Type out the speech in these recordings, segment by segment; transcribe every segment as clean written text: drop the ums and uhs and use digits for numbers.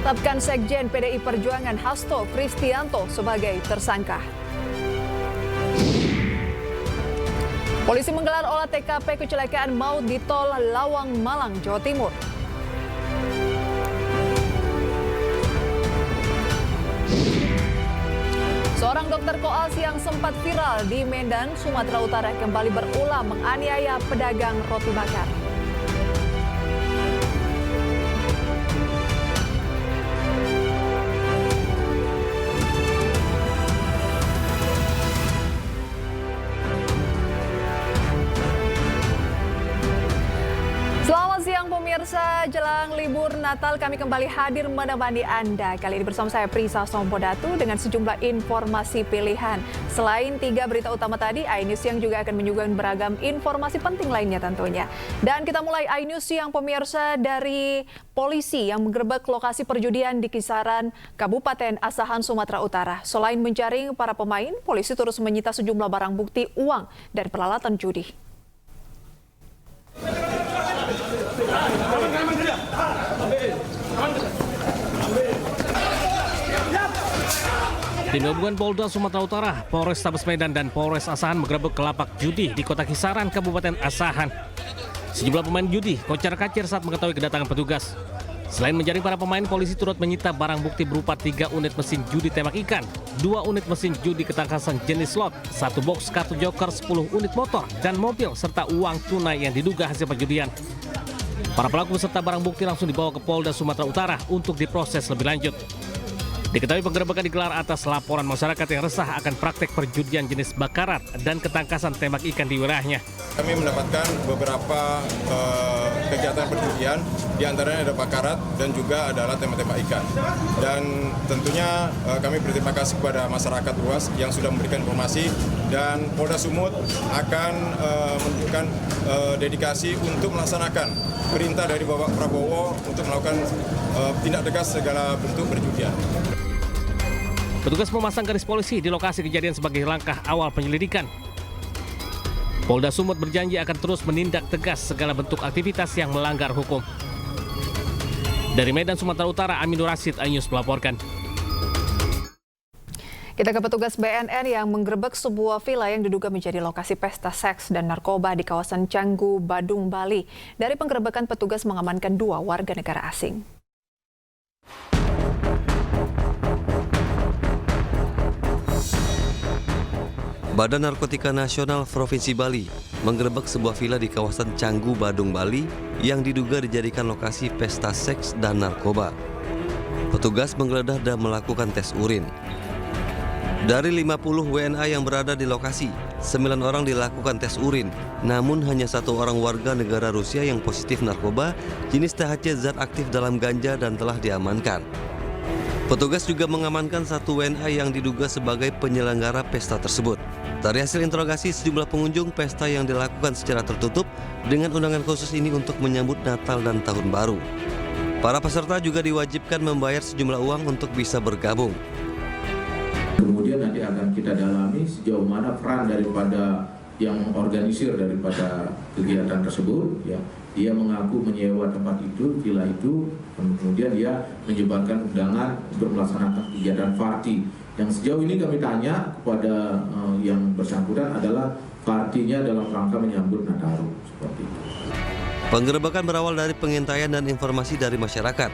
Tetapkan Sekjen PDI Perjuangan Hasto Kristianto sebagai tersangka. Polisi menggelar olah TKP kecelakaan maut di Tol Lawang Malang, Jawa Timur. Seorang dokter koas yang sempat viral di Medan, Sumatera Utara kembali berulah menganiaya pedagang roti bakar. Selamat siang pemirsa, jelang libur Natal kami kembali hadir menemani Anda. Kali ini bersama saya Prisa Sompodatu dengan sejumlah informasi pilihan. Selain 3 berita utama tadi, iNews Siang juga akan menyuguhkan beragam informasi penting lainnya tentunya. Dan kita mulai iNews Siang pemirsa dari polisi yang menggerebek lokasi perjudian di kisaran Kabupaten Asahan, Sumatera Utara. Selain menjaring para pemain, polisi terus menyita sejumlah barang bukti uang dan peralatan judi. Tim gabungan Polda Sumatera Utara, Polrestabes Medan dan Polres Asahan menggerebek lapak judi di Kota Kisaran, Kabupaten Asahan. Sejumlah pemain judi kocar-kacir saat mengetahui kedatangan petugas. Selain menjaring para pemain, polisi turut menyita barang bukti berupa 3 unit mesin judi tembak ikan, 2 unit mesin judi ketangkasan jenis slot, 1 box kartu joker, 10 unit motor dan mobil serta uang tunai yang diduga hasil perjudian. Para pelaku beserta barang bukti langsung dibawa ke Polda Sumatera Utara untuk diproses lebih lanjut. Diketahui penggerebekan digelar atas laporan masyarakat yang resah akan praktek perjudian jenis bakarat dan ketangkasan tembak ikan di wilayahnya. Kami mendapatkan beberapa kegiatan perjudian, diantaranya ada bakarat dan juga adalah tembak ikan. Dan tentunya kami berterima kasih kepada masyarakat luas yang sudah memberikan informasi, dan Polda Sumut akan menunjukkan dedikasi untuk melaksanakan perintah dari Bapak Prabowo untuk melakukan tindak tegas segala bentuk perjudian. Petugas memasang garis polisi di lokasi kejadian sebagai langkah awal penyelidikan. Polda Sumut berjanji akan terus menindak tegas segala bentuk aktivitas yang melanggar hukum. Dari Medan, Sumatera Utara, Aminur Rasid, iNews melaporkan. Kita ke petugas BNN yang menggerebek sebuah villa yang diduga menjadi lokasi pesta seks dan narkoba di kawasan Canggu, Badung, Bali. Dari penggerebekan, petugas mengamankan 2 warga negara asing. Badan Narkotika Nasional Provinsi Bali menggerebek sebuah villa di kawasan Canggu, Badung, Bali yang diduga dijadikan lokasi pesta seks dan narkoba. Petugas menggeledah dan melakukan tes urin. Dari 50 WNA yang berada di lokasi, 9 orang dilakukan tes urin, namun hanya 1 orang warga negara Rusia yang positif narkoba jenis THC zat aktif dalam ganja dan telah diamankan. Petugas juga mengamankan 1 WNA yang diduga sebagai penyelenggara pesta tersebut. Dari hasil interogasi sejumlah pengunjung pesta yang dilakukan secara tertutup dengan undangan khusus ini untuk menyambut Natal dan Tahun Baru. Para peserta juga diwajibkan membayar sejumlah uang untuk bisa bergabung. Kemudian nanti akan kita dalami sejauh mana peran daripada yang organisir daripada kegiatan tersebut. Ya, dia mengaku menyewa tempat itu, villa itu, kemudian dia menyebarkan undangan untuk melaksanakan kegiatan party. Yang sejauh ini kami tanya kepada yang bersangkutan adalah partinya dalam rangka menyambut Nataru, seperti itu. Penggerebekan berawal dari pengintaian dan informasi dari masyarakat.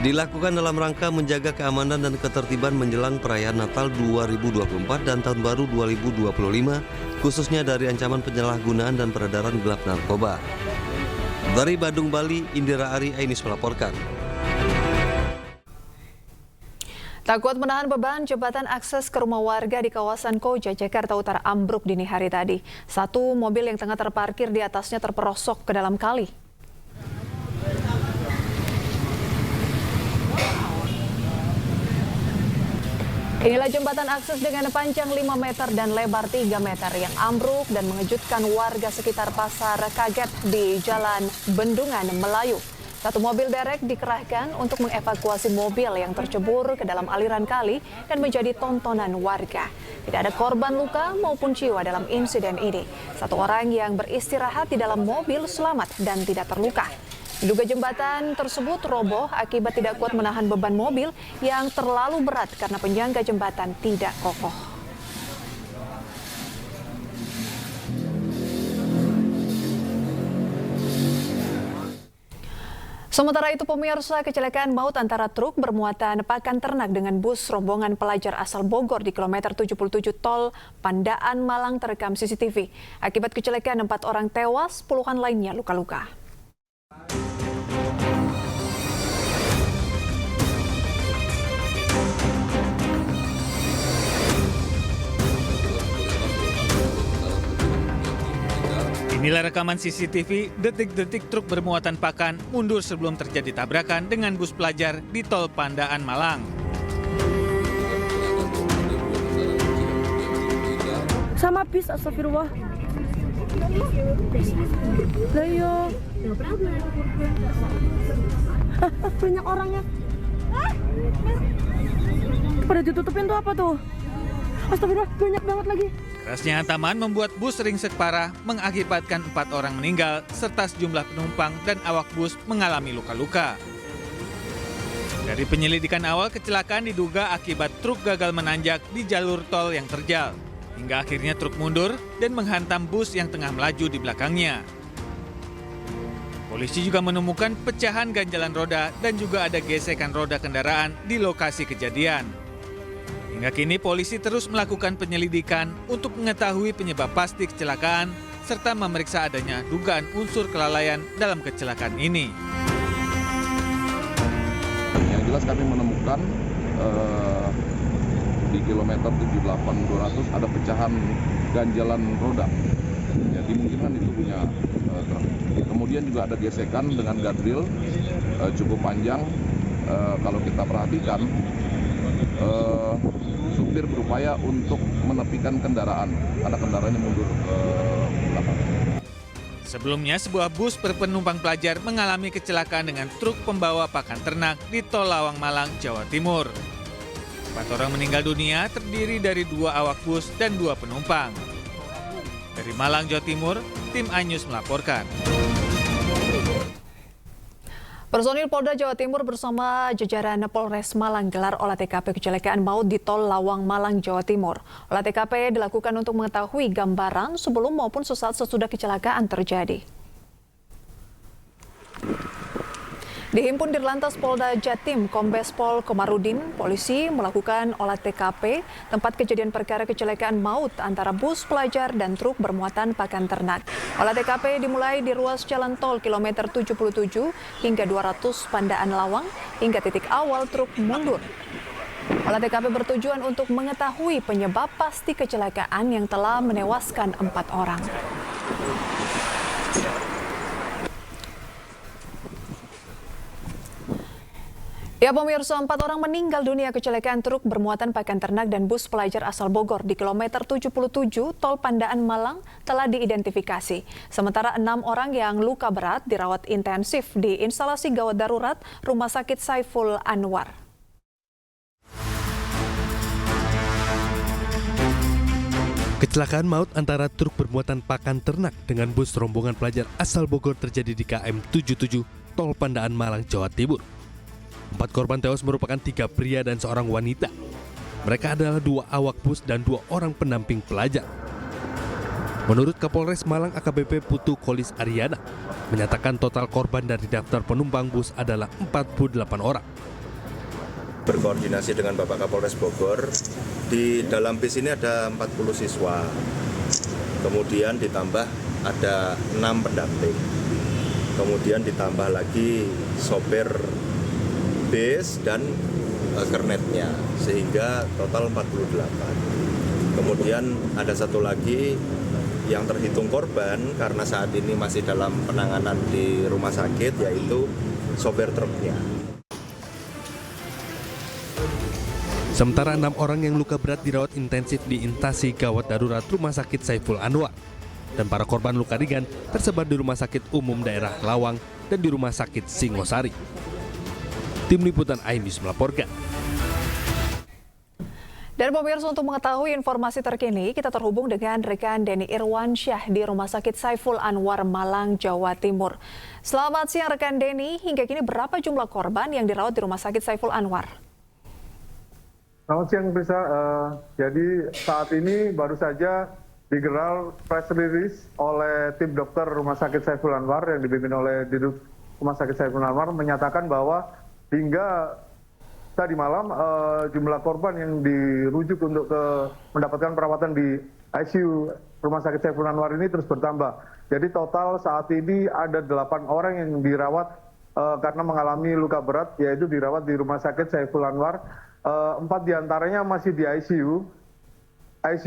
Dilakukan dalam rangka menjaga keamanan dan ketertiban menjelang perayaan Natal 2024 dan Tahun Baru 2025, khususnya dari ancaman penyalahgunaan dan peredaran gelap narkoba. Dari Badung, Bali, Indira Ari, iNews melaporkan. Tak kuat menahan beban, jembatan akses ke rumah warga di kawasan Koja, Jakarta Utara ambruk dini hari tadi. 1 mobil yang tengah terparkir di atasnya terperosok ke dalam kali. Inilah jembatan akses dengan panjang 5 meter dan lebar 3 meter yang ambruk dan mengejutkan warga sekitar pasar kaget di Jalan Bendungan, Melayu. 1 mobil derek dikerahkan untuk mengevakuasi mobil yang tercebur ke dalam aliran kali dan menjadi tontonan warga. Tidak ada korban luka maupun jiwa dalam insiden ini. 1 orang yang beristirahat di dalam mobil selamat dan tidak terluka. Diduga jembatan tersebut roboh akibat tidak kuat menahan beban mobil yang terlalu berat karena penyangga jembatan tidak kokoh. Sementara itu pemirsa, kecelakaan maut antara truk bermuatan pakan ternak dengan bus rombongan pelajar asal Bogor di kilometer 77 tol Pandaan Malang terekam CCTV. Akibat kecelakaan 4 orang tewas, puluhan lainnya luka-luka. Inilah rekaman CCTV detik-detik truk bermuatan pakan mundur sebelum terjadi tabrakan dengan bus pelajar di tol Pandaan Malang. Sama bis, astagfirullah. Leyo. Banyak orangnya. Pada ditutupin tuh apa tuh? Astagfirullah, banyak banget lagi. Kerasnya hantaman membuat bus ringsek parah mengakibatkan 4 orang meninggal serta sejumlah penumpang dan awak bus mengalami luka-luka. Dari penyelidikan awal, kecelakaan diduga akibat truk gagal menanjak di jalur tol yang terjal. Hingga akhirnya truk mundur dan menghantam bus yang tengah melaju di belakangnya. Polisi juga menemukan pecahan ganjalan roda dan juga ada gesekan roda kendaraan di lokasi kejadian. Hingga kini polisi terus melakukan penyelidikan untuk mengetahui penyebab pasti kecelakaan serta memeriksa adanya dugaan unsur kelalaian dalam kecelakaan ini. Yang jelas kami menemukan di kilometer 78-200 ada pecahan ganjalan roda. Ya, dimungkinkan itu punya truk. Kemudian juga ada gesekan dengan guardrail cukup panjang. Kalau kita perhatikan, supir berupaya untuk menepikan kendaraan karena kendaraannya mundur ke belakang. Sebelumnya, sebuah bus berpenumpang pelajar mengalami kecelakaan dengan truk pembawa pakan ternak di Tol Lawang Malang, Jawa Timur. 4 orang meninggal dunia terdiri dari 2 awak bus dan 2 penumpang. Dari Malang, Jawa Timur, tim iNews melaporkan. Personil Polda Jawa Timur bersama jajaran Polres Malang gelar olah TKP kecelakaan maut di Tol Lawang Malang, Jawa Timur. Olah TKP dilakukan untuk mengetahui gambaran sebelum maupun sesaat sesudah kecelakaan terjadi. Dihimpun Dirlantas Polda Jatim, Kombes Pol Komarudin, polisi melakukan olah TKP tempat kejadian perkara kecelakaan maut antara bus pelajar dan truk bermuatan pakan ternak. Olah TKP dimulai di ruas jalan tol kilometer 77 hingga 200 Pandaan Lawang hingga titik awal truk mundur. Olah TKP bertujuan untuk mengetahui penyebab pasti kecelakaan yang telah menewaskan 4 orang. Ya pemirsa, 4 orang meninggal dunia kecelakaan truk bermuatan pakan ternak dan bus pelajar asal Bogor di kilometer 77 Tol Pandaan Malang telah diidentifikasi. Sementara 6 orang yang luka berat dirawat intensif di instalasi gawat darurat Rumah Sakit Saiful Anwar. Kecelakaan maut antara truk bermuatan pakan ternak dengan bus rombongan pelajar asal Bogor terjadi di KM 77 Tol Pandaan Malang, Jawa Timur. 4 korban tewas merupakan 3 pria dan seorang wanita. Mereka adalah 2 awak bus dan 2 orang pendamping pelajar. Menurut Kapolres Malang AKBP Putu Kolis Ariana, menyatakan total korban dari daftar penumpang bus adalah 48 orang. Berkoordinasi dengan Bapak Kapolres Bogor, di dalam bis ini ada 40 siswa. Kemudian ditambah ada 6 pendamping. Kemudian ditambah lagi sopir bis dan kernetnya, sehingga total 48. Kemudian ada satu lagi yang terhitung korban karena saat ini masih dalam penanganan di rumah sakit, yaitu sopir truknya. Sementara 6 orang yang luka berat dirawat intensif di instalasi gawat darurat Rumah Sakit Saiful Anwar. Dan para korban luka ringan tersebar di Rumah Sakit Umum Daerah Lawang dan di Rumah Sakit Singosari. Tim Liputan iNews melaporkan. Dan pemirsa, untuk mengetahui informasi terkini, kita terhubung dengan rekan Denny Irwansyah di Rumah Sakit Saiful Anwar, Malang, Jawa Timur. Selamat siang rekan Denny, hingga kini berapa jumlah korban yang dirawat di Rumah Sakit Saiful Anwar? Selamat siang, Prisa. Jadi saat ini baru saja digelar press release oleh tim dokter Rumah Sakit Saiful Anwar yang dipimpin oleh Dirut Rumah Sakit Saiful Anwar menyatakan bahwa hingga tadi malam jumlah korban yang dirujuk untuk mendapatkan perawatan di ICU Rumah Sakit Saiful Anwar ini terus bertambah. Jadi total saat ini ada 8 orang yang dirawat karena mengalami luka berat, yaitu dirawat di Rumah Sakit Saiful Anwar. 4 diantaranya masih di ICU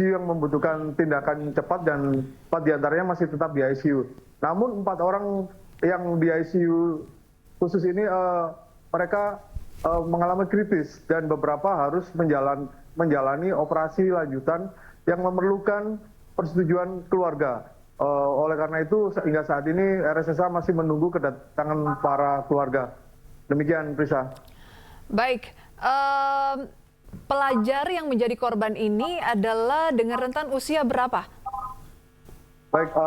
yang membutuhkan tindakan cepat, dan 4 diantaranya masih tetap di ICU. Namun 4 orang yang di ICU khusus ini mereka mengalami kritis dan beberapa harus menjalani operasi lanjutan yang memerlukan persetujuan keluarga. Oleh karena itu hingga saat ini RSSA masih menunggu kedatangan para keluarga. Demikian, Prisa. Baik, pelajar yang menjadi korban ini adalah dengan rentan usia berapa? Baik,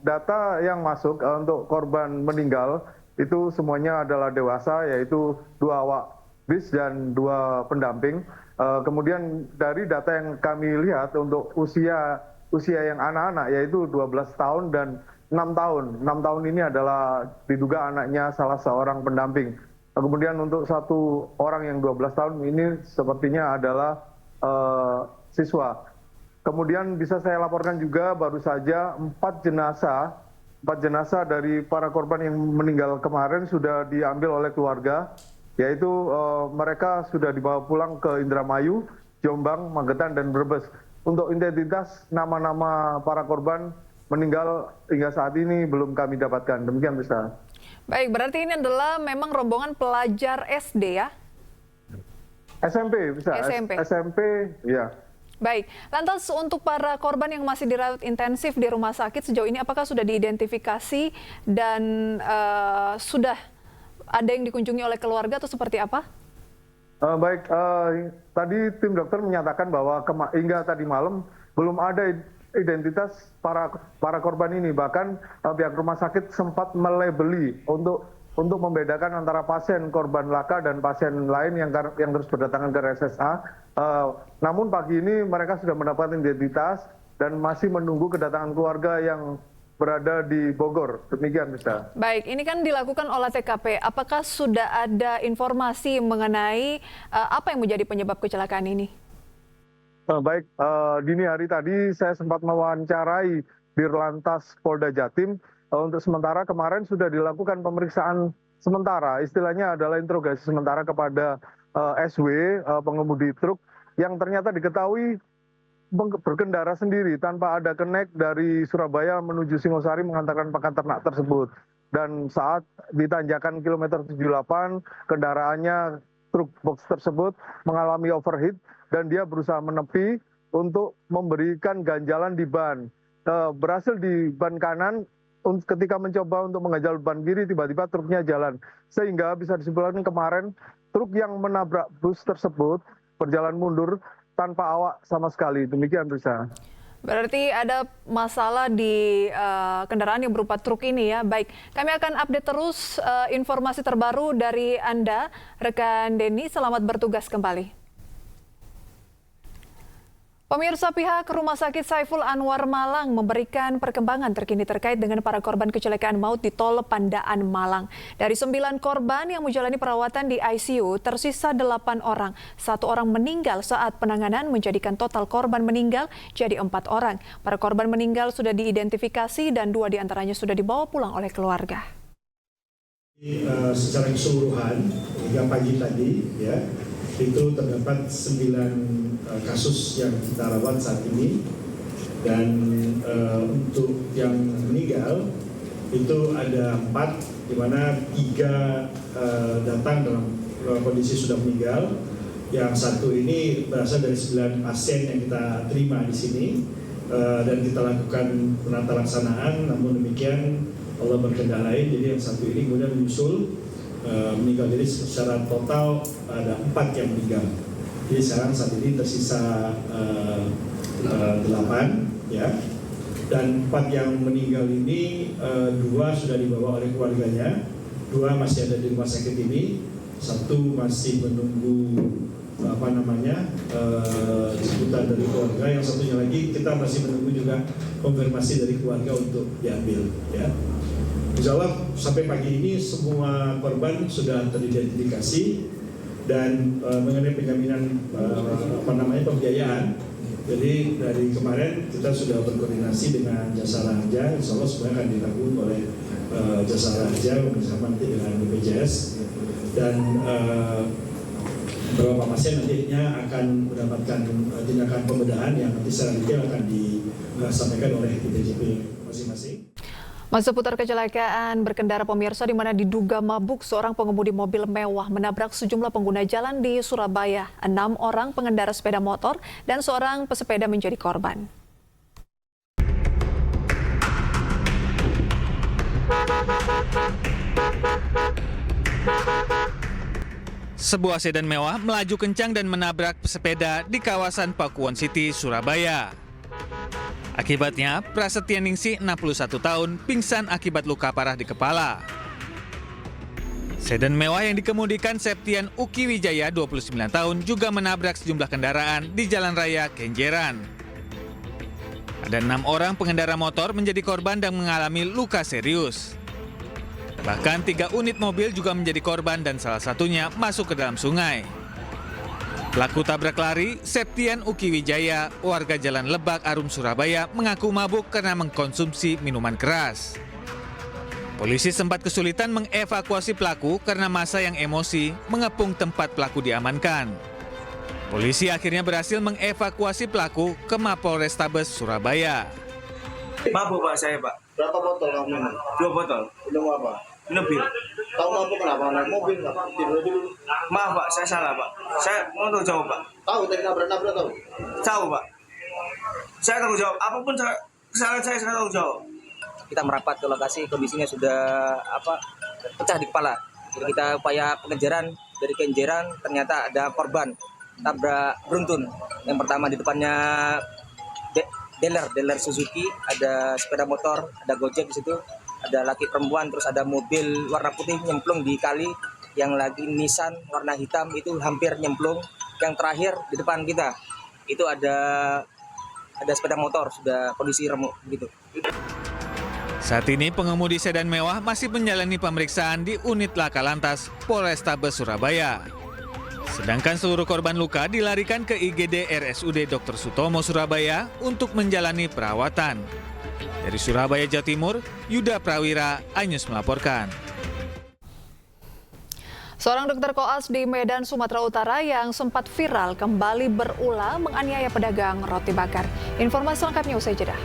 data yang masuk untuk korban meninggal itu semuanya adalah dewasa, yaitu 2 awak bis dan 2 pendamping. Kemudian dari data yang kami lihat untuk usia yang anak-anak, yaitu 12 tahun dan 6 tahun. 6 tahun ini adalah diduga anaknya salah seorang pendamping. Kemudian untuk 1 orang yang 12 tahun ini sepertinya adalah siswa. Kemudian bisa saya laporkan juga baru saja 4 jenazah dari para korban yang meninggal kemarin sudah diambil oleh keluarga, yaitu mereka sudah dibawa pulang ke Indramayu, Jombang, Magetan, dan Brebes. Untuk identitas nama-nama para korban meninggal hingga saat ini belum kami dapatkan. Demikian, bisa. Baik, berarti ini adalah memang rombongan pelajar SD ya? SMP, bisa. SMP, ya. Baik, lantas untuk para korban yang masih dirawat intensif di rumah sakit sejauh ini apakah sudah diidentifikasi dan sudah ada yang dikunjungi oleh keluarga atau seperti apa? Baik, tadi tim dokter menyatakan bahwa hingga tadi malam belum ada identitas para korban ini. Bahkan pihak rumah sakit sempat melabeli untuk membedakan antara pasien korban laka dan pasien lain yang terus berdatangan ke RSSA. Namun pagi ini mereka sudah mendapatkan identitas dan masih menunggu kedatangan keluarga yang berada di Bogor. Demikian, bisa. Baik, ini kan dilakukan olah TKP. Apakah sudah ada informasi mengenai apa yang menjadi penyebab kecelakaan ini? Baik, dini hari tadi saya sempat mewawancarai Dirlantas Polda Jatim. Untuk sementara kemarin sudah dilakukan pemeriksaan sementara, istilahnya adalah interogasi sementara kepada SW, pengemudi truk, yang ternyata diketahui berkendara sendiri tanpa ada connect dari Surabaya menuju Singosari mengantarkan pakan ternak tersebut. Dan saat di tanjakan kilometer 78, kendaraannya truk box tersebut mengalami overheat dan dia berusaha menepi untuk memberikan ganjalan di ban. Berhasil di ban kanan. Ketika mencoba untuk mengganjal ban kiri, tiba-tiba truknya jalan. Sehingga bisa disimpulkan kemarin truk yang menabrak bus tersebut berjalan mundur tanpa awak sama sekali. Demikian, Risa. Berarti ada masalah di kendaraan yang berupa truk ini ya. Baik, kami akan update terus informasi terbaru dari Anda, rekan Denny. Selamat bertugas kembali. Pemirsa, pihak Rumah Sakit Saiful Anwar Malang memberikan perkembangan terkini terkait dengan para korban kecelakaan maut di Tol Pandaan Malang. Dari 9 korban yang menjalani perawatan di ICU, tersisa 8 orang. 1 orang meninggal saat penanganan, menjadikan total korban meninggal jadi 4 orang. Para korban meninggal sudah diidentifikasi dan 2 diantaranya sudah dibawa pulang oleh keluarga. Secara keseluruhan, hingga pagi tadi, ya, itu terdapat 9 kasus yang kita rawat saat ini, dan untuk yang meninggal itu ada 4, di mana 3 datang dalam kondisi sudah meninggal. Yang 1 ini berasal dari 9 pasien yang kita terima di sini dan kita lakukan penata laksanaan. Namun demikian Allah berkendalai, jadi yang 1 ini kemudian menyusul meninggal. Jadi secara total ada 4 yang meninggal. Jadi sekarang saat ini tersisa 8 ya. Dan 4 yang meninggal ini 2 sudah dibawa oleh keluarganya, 2 masih ada di rumah sakit ini, 1 masih menunggu sebutan dari keluarga, yang satunya lagi kita masih menunggu juga konfirmasi dari keluarga untuk diambil ya. Insya Allah sampai pagi ini semua korban sudah teridentifikasi dan mengenai penjaminan pembiayaan. Jadi dari kemarin kita sudah berkoordinasi dengan Jasa Raharja, insya Allah semuanya akan ditanggung oleh Jasa Raharja bersama nanti dengan BPJS, dan beberapa pasien nantinya akan mendapatkan tindakan pembedahan yang nanti secara detail akan disampaikan oleh ITJP masing-masing. Seputar kecelakaan berkendara pemirsa di mana diduga mabuk seorang pengemudi mobil mewah menabrak sejumlah pengguna jalan di Surabaya. 6 orang pengendara sepeda motor dan seorang pesepeda menjadi korban. Sebuah sedan mewah melaju kencang dan menabrak pesepeda di kawasan Pakuwon City, Surabaya. Akibatnya, Prasetya Ningsih, 61 tahun, pingsan akibat luka parah di kepala. Sedan mewah yang dikemudikan Septian Uki Wijaya, 29 tahun, juga menabrak sejumlah kendaraan di Jalan Raya Kenjeran. Ada 6 orang pengendara motor menjadi korban dan mengalami luka serius. Bahkan 3 unit mobil juga menjadi korban dan salah satunya masuk ke dalam sungai. Pelaku tabrak lari, Septian Uki Wijaya, warga Jalan Lebak, Arum, Surabaya, mengaku mabuk karena mengkonsumsi minuman keras. Polisi sempat kesulitan mengevakuasi pelaku karena massa yang emosi mengepung tempat pelaku diamankan. Polisi akhirnya berhasil mengevakuasi pelaku ke Mapolrestabes Surabaya. Mabuk Pak, saya Pak. Berapa botol kamu minum? 2 botol. Minum apa? Minum bir. Tahu mabuk kenapa? Naik mobil nggak? Tidur dulu. Maaf Pak, saya salah Pak. Saya mau tahu jawab Pak. Tahu tadi nabrak tahu? Tahu Pak. Saya tahu jawab. Apapun kesalahan saya tahu jawab. Kita merapat ke lokasi, kondisinya sudah pecah di kepala. Jadi kita upaya pengejaran dari Kenjeran, ternyata ada korban tabrak beruntun. Yang pertama di depannya dealer Suzuki, ada sepeda motor, ada Gojek di situ, ada laki perempuan, terus ada mobil warna putih nyemplung di kali, yang lagi Nissan warna hitam itu hampir nyemplung. Yang terakhir di depan kita itu ada sepeda motor sudah kondisi remuk gitu. Saat ini pengemudi sedan mewah masih menjalani pemeriksaan di unit laka lantas Polrestabes Surabaya. Sedangkan seluruh korban luka dilarikan ke IGD RSUD Dr. Sutomo Surabaya untuk menjalani perawatan. Dari Surabaya, Jawa Timur, Yuda Prawira, iNews melaporkan. Seorang dokter koas di Medan, Sumatera Utara yang sempat viral kembali berulah menganiaya pedagang roti bakar. Informasi lengkapnya usai jeda.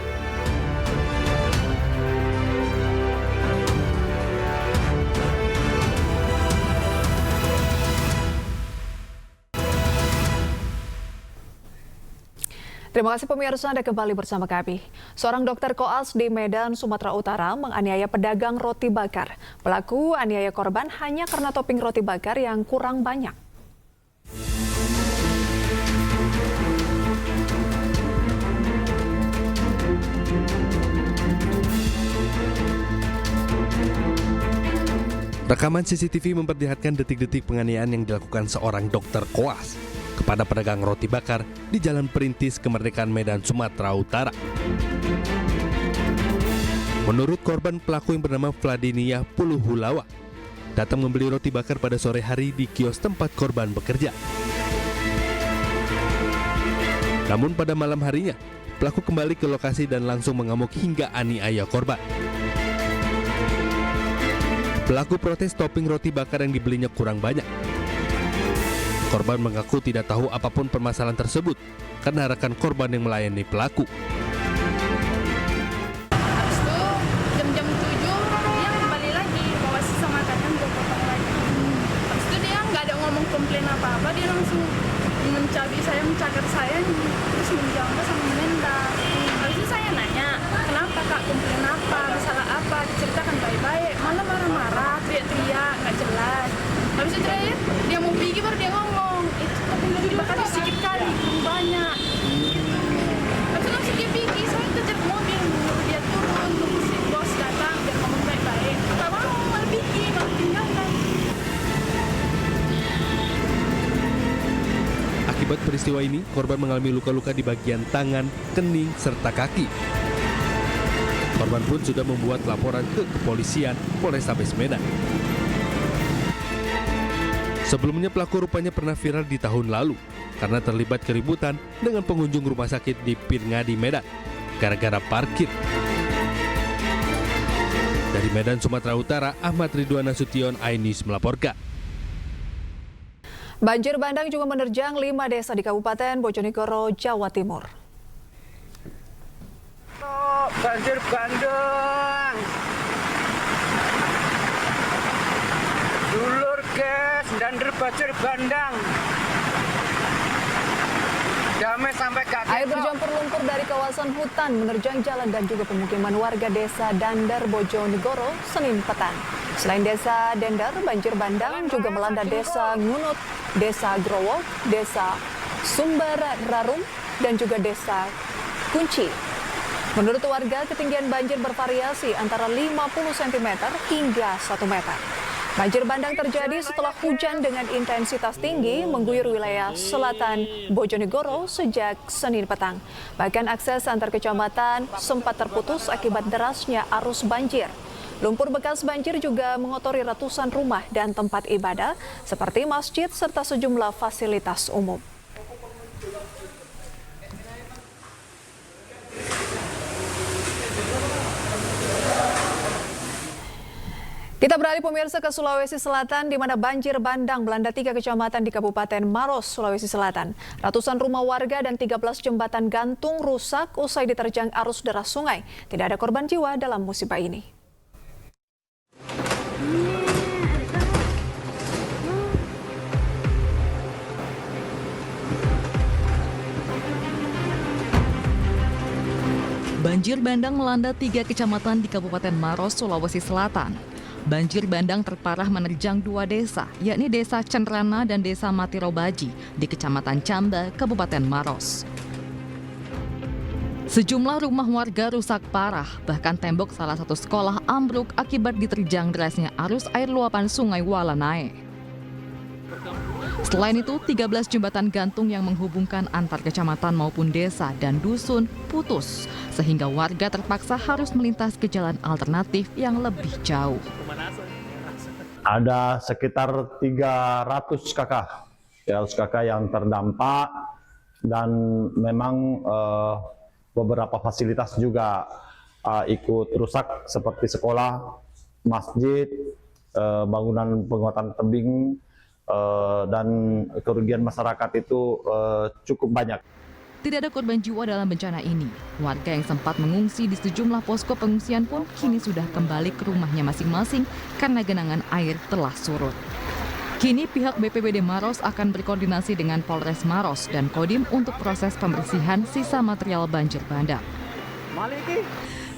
Terima kasih pemirsa, Anda kembali bersama kami. Seorang dokter koas di Medan, Sumatera Utara menganiaya pedagang roti bakar. Pelaku aniaya korban hanya karena topping roti bakar yang kurang banyak. Rekaman CCTV memperlihatkan detik-detik penganiayaan yang dilakukan seorang dokter koas kepada pedagang roti bakar di Jalan Perintis Kemerdekaan Medan, Sumatera Utara. Menurut korban, pelaku yang bernama Vladiniah Puluhulawa datang membeli roti bakar pada sore hari di kios tempat korban bekerja. Namun pada malam harinya, pelaku kembali ke lokasi dan langsung mengamuk hingga aniaya korban. Pelaku protes topping roti bakar yang dibelinya kurang banyak. Korban mengaku tidak tahu apapun permasalahan tersebut karena rekan korban yang melayani pelaku. Habis itu jam-jam 7 dia kembali lagi bawa sisa makanan gue potong lagi. Habis itu dia nggak ada ngomong komplain apa-apa, dia langsung mencakar saya terus menjambak sama menendang. Habis itu saya nanya, kenapa kak, komplain apa, masalah apa, diceritakan baik-baik, malah marah-marah, teriak-teriak, nggak jelas. Habis itu terakhir dia mau pergi baru dia ngomong, itu topping roti bakar isi Akibat peristiwa ini, korban mengalami luka-luka di bagian tangan, kening, serta kaki. Korban pun sudah membuat laporan ke kepolisian Polrestabes Medan. Sebelumnya pelaku rupanya pernah viral di tahun lalu karena terlibat keributan dengan pengunjung rumah sakit di Pirngadi, Medan, gara-gara parkir. Dari Medan, Sumatera Utara, Ahmad Ridwan Nasution, iNews melaporkan. Banjir bandang juga menerjang 5 desa di Kabupaten Bojonegoro, Jawa Timur. Banjir bandang, dulur guys, dan banjir bandang. Damai sampai kaki. Air bercampur lumpur dari kawasan hutan menerjang jalan dan juga pemukiman warga desa Dandar, Bojonegoro, Senin petang. Selain desa Dendar, banjir bandang juga melanda desa Ngunut, desa Growol, desa Sumber Rarum, dan juga desa Kunci. Menurut warga, ketinggian banjir bervariasi antara 50 cm hingga 1 meter. Banjir bandang terjadi setelah hujan dengan intensitas tinggi mengguyur wilayah selatan Bojonegoro sejak Senin petang. Bahkan akses antar kecamatan sempat terputus akibat derasnya arus banjir. Lumpur bekas banjir juga mengotori ratusan rumah dan tempat ibadah seperti masjid serta sejumlah fasilitas umum. Kita beralih pemirsa ke Sulawesi Selatan, di mana banjir bandang melanda 3 kecamatan di Kabupaten Maros, Sulawesi Selatan. Ratusan rumah warga dan 13 jembatan gantung rusak usai diterjang arus deras sungai. Tidak ada korban jiwa dalam musibah ini. Banjir bandang melanda 3 kecamatan di Kabupaten Maros, Sulawesi Selatan. Banjir bandang terparah menerjang 2 desa, yakni Desa Cenrana dan Desa Matirobaji di Kecamatan Camba, Kabupaten Maros. Sejumlah rumah warga rusak parah, bahkan tembok salah satu sekolah ambruk akibat diterjang derasnya arus air luapan Sungai Walanae. Selain itu, 13 jembatan gantung yang menghubungkan antar kecamatan maupun desa dan dusun putus, sehingga warga terpaksa harus melintas ke jalan alternatif yang lebih jauh. Ada sekitar 300 kakak yang terdampak, dan memang beberapa fasilitas juga ikut rusak seperti sekolah, masjid, bangunan penguatan tebing, dan kerugian masyarakat itu cukup banyak. Tidak ada korban jiwa dalam bencana ini. Warga yang sempat mengungsi di sejumlah posko pengungsian pun kini sudah kembali ke rumahnya masing-masing karena genangan air telah surut. Kini pihak BPBD Maros akan berkoordinasi dengan Polres Maros dan Kodim untuk proses pembersihan sisa material banjir bandang.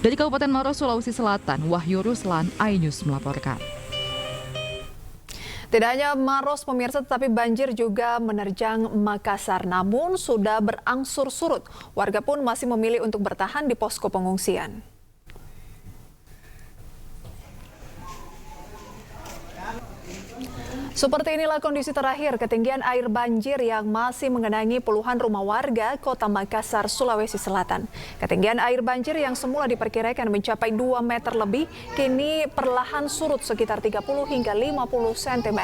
Dari Kabupaten Maros, Sulawesi Selatan, Wahyu Ruslan, iNews melaporkan. Tidak hanya Maros pemirsa, tetapi banjir juga menerjang Makassar. Namun sudah berangsur surut. Warga pun masih memilih untuk bertahan di posko pengungsian. Seperti inilah kondisi terakhir ketinggian air banjir yang masih mengenangi puluhan rumah warga Kota Makassar, Sulawesi Selatan. Ketinggian air banjir yang semula diperkirakan mencapai 2 meter lebih, kini perlahan surut sekitar 30 hingga 50 cm.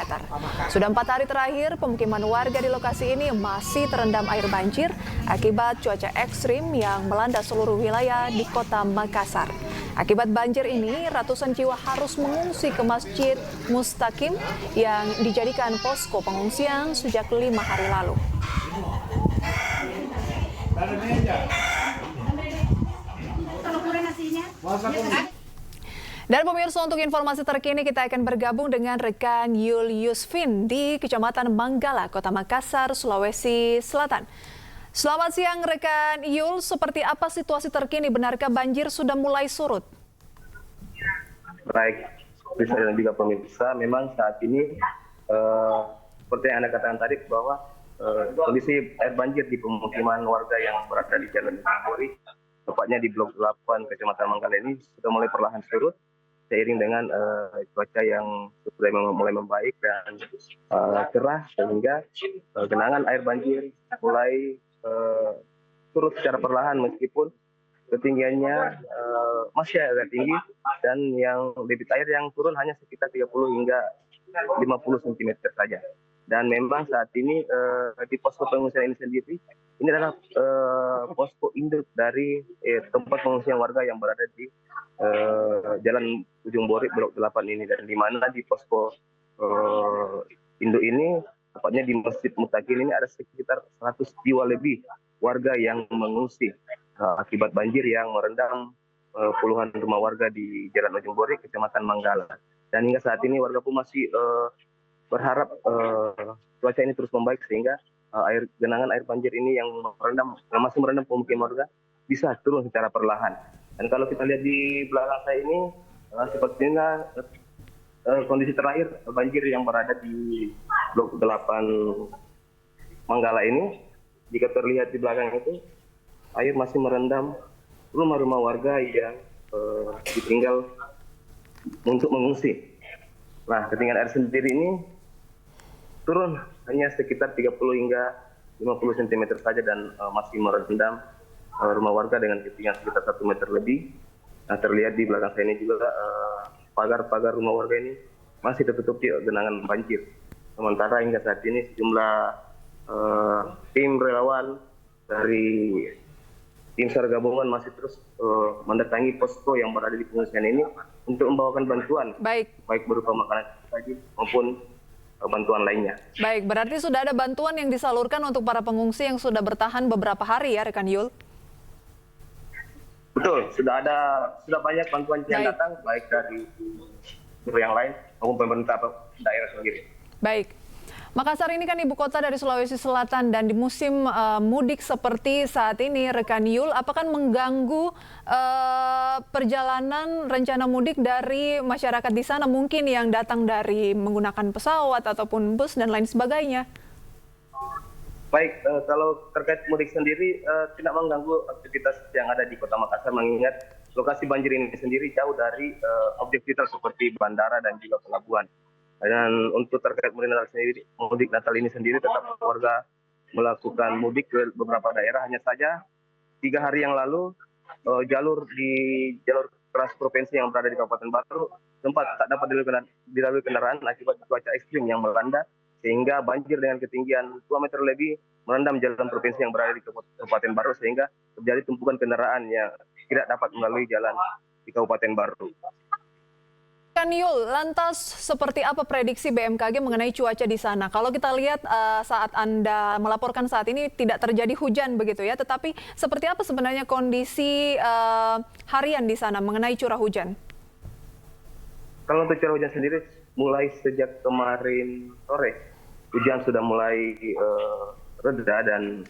Sudah 4 hari terakhir, pemukiman warga di lokasi ini masih terendam air banjir akibat cuaca ekstrim yang melanda seluruh wilayah di Kota Makassar. Akibat banjir ini, ratusan jiwa harus mengungsi ke Masjid Mustaqim yang dijadikan posko pengungsian sejak 5 hari lalu. Dan pemirsa, untuk informasi terkini kita akan bergabung dengan rekan Yul Yusfin di Kecamatan Manggala, Kota Makassar, Sulawesi Selatan. Selamat siang rekan Yul, seperti apa situasi terkini? Benarkah banjir sudah mulai surut? Baik, bisa dan juga pemirsa, memang saat ini seperti yang Anda katakan tadi bahwa kondisi air banjir di pemukiman warga yang berada di Jalan Timuri, tepatnya di Blok 8 Kecamatan Manggala ini sudah mulai perlahan surut, seiring dengan cuaca yang sudah mulai membaik dan cerah, sehingga genangan air banjir mulai turut secara perlahan meskipun ketinggiannya masih agak tinggi, dan yang debit air yang turun hanya sekitar 30 hingga 50 cm saja. Dan memang saat ini di posko pengungsian ini sendiri, ini adalah posko induk dari tempat pengungsian warga yang berada di Jalan Ujung Borik Blok 8 ini, dan di mana di posko induk ini, tepatnya di Masjid Mutakin ini, ada sekitar 100 jiwa lebih warga yang mengungsi akibat banjir yang merendam puluhan rumah warga di Jalan Ujung Borik, Kecamatan Manggala. Dan hingga saat ini warga pun masih berharap cuaca ini terus membaik, sehingga genangan air banjir ini yang masih merendam pemukiman warga bisa turun secara perlahan. Dan kalau kita lihat di belakang saya ini, sepertinya kondisi terakhir banjir yang berada di Blok 8 Manggala ini, jika terlihat di belakang itu, air masih merendam rumah-rumah warga yang ditinggal untuk mengungsi. Nah, ketinggian air sendiri ini turun hanya sekitar 30 hingga 50 cm saja, dan masih merendam rumah warga dengan ketinggian sekitar 1 meter lebih. Nah, terlihat di belakang saya ini juga pagar-pagar rumah warga ini masih tertutup genangan banjir. Sementara hingga saat ini sejumlah tim relawan dari tim SAR gabungan masih terus mendatangi posko yang berada di pengungsian ini untuk membawakan bantuan, baik berupa makanan saja maupun bantuan lainnya. Baik, berarti sudah ada bantuan yang disalurkan untuk para pengungsi yang sudah bertahan beberapa hari ya, rekan Yul? Betul, sudah banyak bantuan yang datang, baik dari yang lain maupun pemerintah daerah sendiri. Baik. Makassar ini kan ibu kota dari Sulawesi Selatan, dan di musim mudik seperti saat ini, rekan Yul, apakah mengganggu perjalanan rencana mudik dari masyarakat di sana, mungkin yang datang dari menggunakan pesawat ataupun bus dan lain sebagainya? Baik, kalau terkait mudik sendiri tidak mengganggu aktivitas yang ada di Kota Makassar, mengingat lokasi banjir ini sendiri jauh dari objek vital seperti bandara dan juga pelabuhan. Dan untuk terkait mudik Natal ini sendiri, tetap warga melakukan mudik ke beberapa daerah. Hanya saja 3 hari yang lalu jalur trans provinsi yang berada di Kabupaten Baru sempat tak dapat dilalui kendaraan akibat cuaca ekstrim yang melanda, sehingga banjir dengan ketinggian 2 meter lebih merendam jalan provinsi yang berada di Kabupaten Baru, sehingga terjadi tumpukan kendaraan yang tidak dapat melalui jalan di Kabupaten Baru. Yul, lantas seperti apa prediksi BMKG mengenai cuaca di sana? Kalau kita lihat saat Anda melaporkan saat ini tidak terjadi hujan begitu ya, tetapi seperti apa sebenarnya kondisi harian di sana mengenai curah hujan? Kalau untuk curah hujan sendiri, mulai sejak kemarin sore, hujan sudah mulai reda dan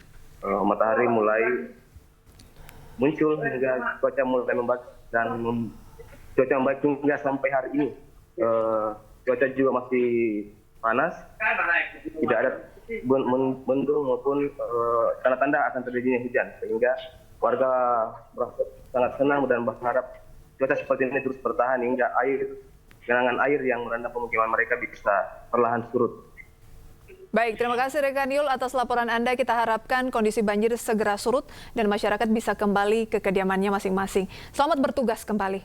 matahari mulai muncul hingga cuaca mulai membaik, dan cuaca membaik hingga sampai hari ini. Cuaca juga masih panas, tidak ada mendung maupun tanda-tanda akan terjadinya hujan, sehingga warga merasa sangat senang dan berharap cuaca seperti ini terus bertahan hingga genangan air yang merendam pemukiman mereka bisa perlahan surut. Baik, terima kasih rekan Yul atas laporan Anda. Kita harapkan kondisi banjir segera surut dan masyarakat bisa kembali ke kediamannya masing-masing. Selamat bertugas kembali.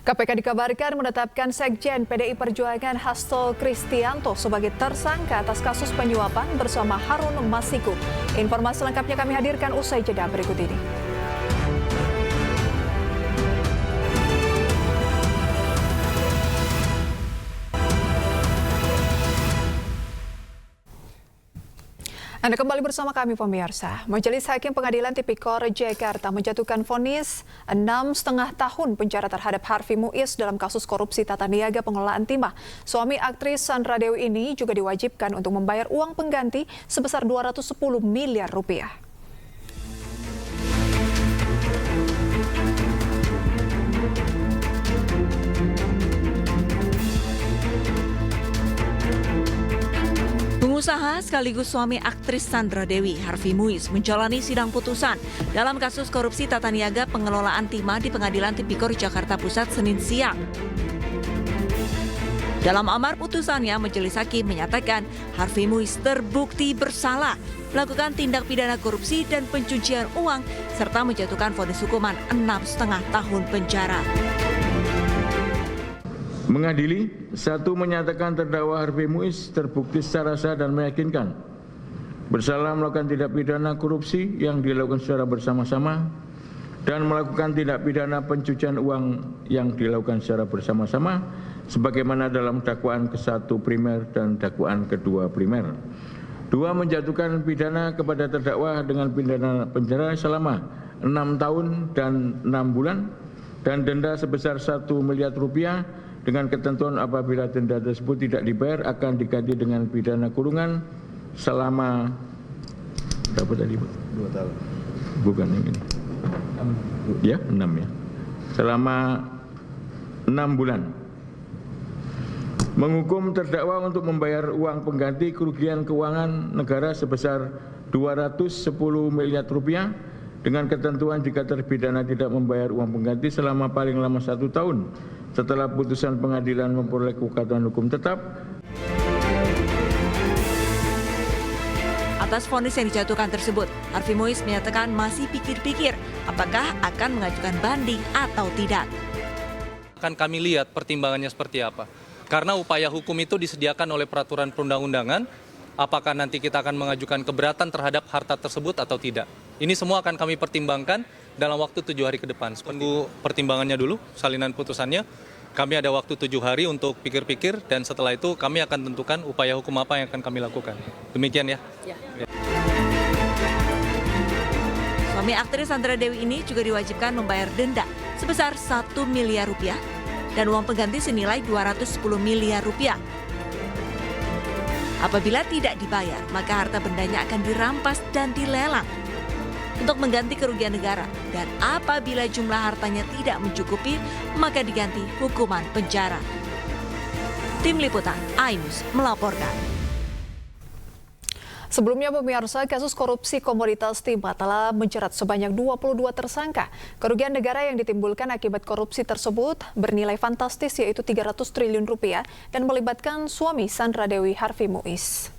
KPK dikabarkan menetapkan Sekjen PDI Perjuangan Hasto Kristianto sebagai tersangka atas kasus penyuapan bersama Harun Masiku. Informasi lengkapnya kami hadirkan usai jeda berikut ini. Anda kembali bersama kami pemirsa. Majelis Hakim Pengadilan Tipikor Jakarta menjatuhkan vonis 6,5 tahun penjara terhadap Harvey Muiz dalam kasus korupsi tata niaga pengelolaan timah. Suami aktris Sandra Dewi ini juga diwajibkan untuk membayar uang pengganti sebesar 210 miliar rupiah. Pengusaha sekaligus suami aktris Sandra Dewi, Harvey Muiz, menjalani sidang putusan dalam kasus korupsi tata niaga pengelolaan timah di Pengadilan Tipikor Jakarta Pusat Senin siang. Dalam amar putusannya, majelis hakim menyatakan Harvey Muiz terbukti bersalah melakukan tindak pidana korupsi dan pencucian uang serta menjatuhkan vonis hukuman 6,5 tahun penjara. Mengadili, 1. Menyatakan terdakwa Harvey Muiz terbukti secara sah dan meyakinkan bersalah melakukan tindak pidana korupsi yang dilakukan secara bersama-sama dan melakukan tindak pidana pencucian uang yang dilakukan secara bersama-sama sebagaimana dalam dakwaan ke-1 primer dan dakwaan kedua primer. 2. Menjatuhkan pidana kepada terdakwa dengan pidana penjara selama 6 tahun dan 6 bulan dan denda sebesar 1 miliar rupiah dengan ketentuan apabila denda tersebut tidak dibayar akan diganti dengan pidana kurungan selama berapa tadi, Pak? 2 tahun. Bukan yang ini. Ya, 6 ya. Selama 6 bulan. Menghukum terdakwa untuk membayar uang pengganti kerugian keuangan negara sebesar 210 miliar rupiah dengan ketentuan jika terpidana tidak membayar uang pengganti selama paling lama 1 tahun setelah putusan pengadilan memperoleh kekuatan hukum tetap. Atas vonis yang dijatuhkan tersebut, Harvey Muiz menyatakan masih pikir-pikir apakah akan mengajukan banding atau tidak. Akan kami lihat pertimbangannya seperti apa. Karena upaya hukum itu disediakan oleh peraturan perundang-undangan, apakah nanti kita akan mengajukan keberatan terhadap harta tersebut atau tidak. Ini semua akan kami pertimbangkan dalam waktu 7 hari ke depan. Tunggu pertimbangannya dulu, salinan putusannya. Kami ada waktu 7 hari untuk pikir-pikir dan setelah itu kami akan tentukan upaya hukum apa yang akan kami lakukan. Demikian ya. Suami aktris Sandra Dewi ini juga diwajibkan membayar denda sebesar 1 miliar rupiah dan uang pengganti senilai 210 miliar rupiah. Apabila tidak dibayar, maka harta bendanya akan dirampas dan dilelang untuk mengganti kerugian negara, dan apabila jumlah hartanya tidak mencukupi, maka diganti hukuman penjara. Tim Liputan iNews melaporkan. Sebelumnya pemirsa, kasus korupsi komoditas timah telah menjerat sebanyak 22 tersangka. Kerugian negara yang ditimbulkan akibat korupsi tersebut bernilai fantastis yaitu 300 triliun rupiah dan melibatkan suami Sandra Dewi, Harvey Muiz.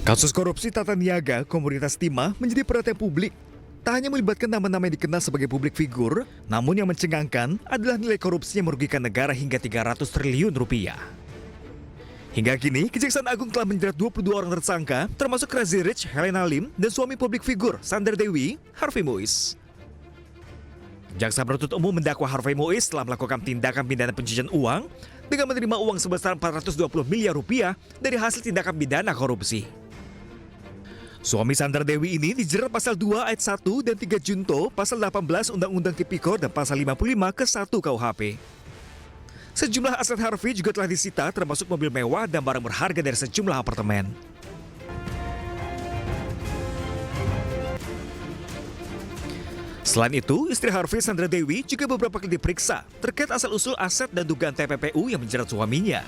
Kasus korupsi tata niaga komoditas timah menjadi perhatian publik. Tak hanya melibatkan nama-nama yang dikenal sebagai publik figur, namun yang mencengangkan adalah nilai korupsi yang merugikan negara hingga 300 triliun rupiah. Hingga kini, Kejaksaan Agung telah menjerat 22 orang tersangka, termasuk Crazy Rich, Helena Lim, dan suami publik figur Sandra Dewi, Harvey Muiz. Jaksa penuntut umum mendakwa Harvey Muiz telah melakukan tindakan pidana pencucian uang dengan menerima uang sebesar 420 miliar rupiah dari hasil tindakan pidana korupsi. Suami Sandra Dewi ini dijerat pasal 2 ayat 1 dan 3 junto, pasal 18 Undang-Undang Tipikor dan pasal 55 ke-1 KUHP. Sejumlah aset Harvey juga telah disita termasuk mobil mewah dan barang berharga dari sejumlah apartemen. Selain itu, istri Harvey, Sandra Dewi, juga beberapa kali diperiksa terkait asal-usul aset dan dugaan TPPU yang menjerat suaminya.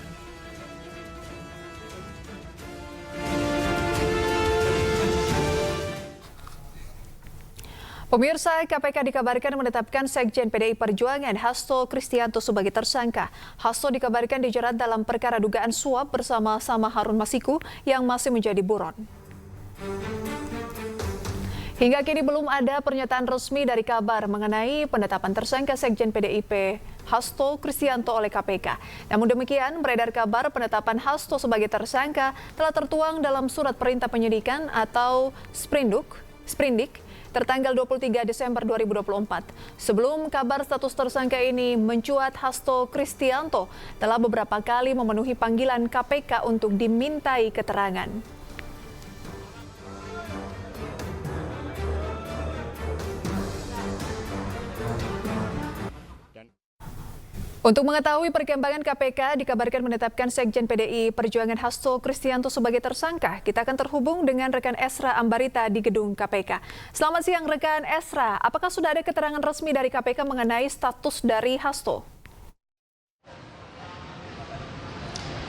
Pemirsa, KPK dikabarkan menetapkan Sekjen PDI Perjuangan Hasto Kristianto sebagai tersangka. Hasto dikabarkan dijerat dalam perkara dugaan suap bersama-sama Harun Masiku yang masih menjadi buron. Hingga kini belum ada pernyataan resmi dari Kabar mengenai penetapan tersangka Sekjen PDIP Hasto Kristianto oleh KPK. Namun demikian, beredar kabar penetapan Hasto sebagai tersangka telah tertuang dalam surat perintah penyidikan atau Sprindik tertanggal 23 Desember 2024. Sebelum kabar status tersangka ini mencuat, Hasto Kristianto telah beberapa kali memenuhi panggilan KPK untuk dimintai keterangan. Untuk mengetahui perkembangan KPK dikabarkan menetapkan Sekjen PDI Perjuangan Hasto Kristianto sebagai tersangka. Kita akan terhubung dengan rekan Esra Ambarita di gedung KPK. Selamat siang rekan Esra, apakah sudah ada keterangan resmi dari KPK mengenai status dari Hasto?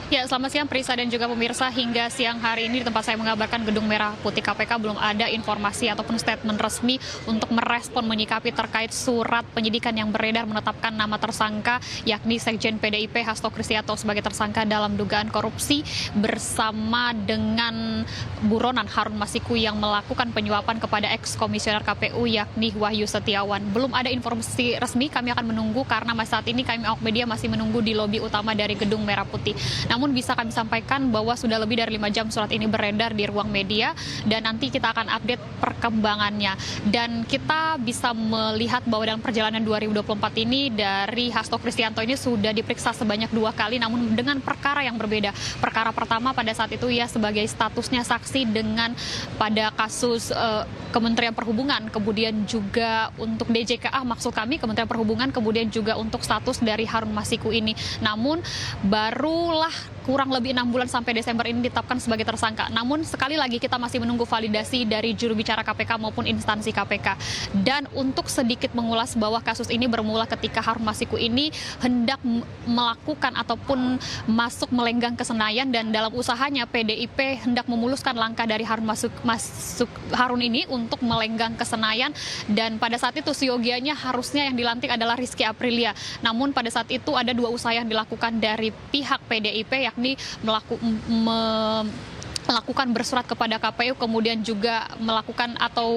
Ya, selamat siang Prisa dan juga pemirsa. Hingga siang hari ini di tempat saya mengabarkan Gedung Merah Putih KPK belum ada informasi ataupun statement resmi untuk merespon menyikapi terkait surat penyidikan yang beredar menetapkan nama tersangka yakni Sekjen PDIP Hasto Kristianto sebagai tersangka dalam dugaan korupsi bersama dengan buronan Harun Masiku yang melakukan penyuapan kepada ex-komisioner KPU yakni Wahyu Setiawan. Belum ada informasi resmi, kami akan menunggu karena saat ini kami awak media masih menunggu di lobi utama dari Gedung Merah Putih. Namun bisa kami sampaikan bahwa sudah lebih dari 5 jam surat ini beredar di ruang media dan nanti kita akan update perkembangannya. Dan kita bisa melihat bahwa dalam perjalanan 2024 ini dari Hasto Kristianto ini sudah diperiksa sebanyak 2 kali namun dengan perkara yang berbeda. Perkara pertama pada saat itu ia sebagai statusnya saksi dengan pada kasus Kementerian Perhubungan, kemudian juga untuk DJKA maksud kami Kementerian Perhubungan, kemudian juga untuk status dari Harun Masiku ini. Namun barulah kurang lebih 6 bulan sampai Desember ini ditetapkan sebagai tersangka. Namun sekali lagi kita masih menunggu validasi dari juru bicara KPK maupun instansi KPK. Dan untuk sedikit mengulas bahwa kasus ini bermula ketika Harun Masiku ini hendak melakukan ataupun masuk melenggang ke Senayan dan dalam usahanya PDIP hendak memuluskan langkah dari Harun ini untuk melenggang ke Senayan dan pada saat itu siogianya harusnya yang dilantik adalah Rizky Aprilia. Namun pada saat itu ada 2 usaha yang dilakukan dari pihak PDIP yakni melakukan bersurat kepada KPU kemudian juga melakukan atau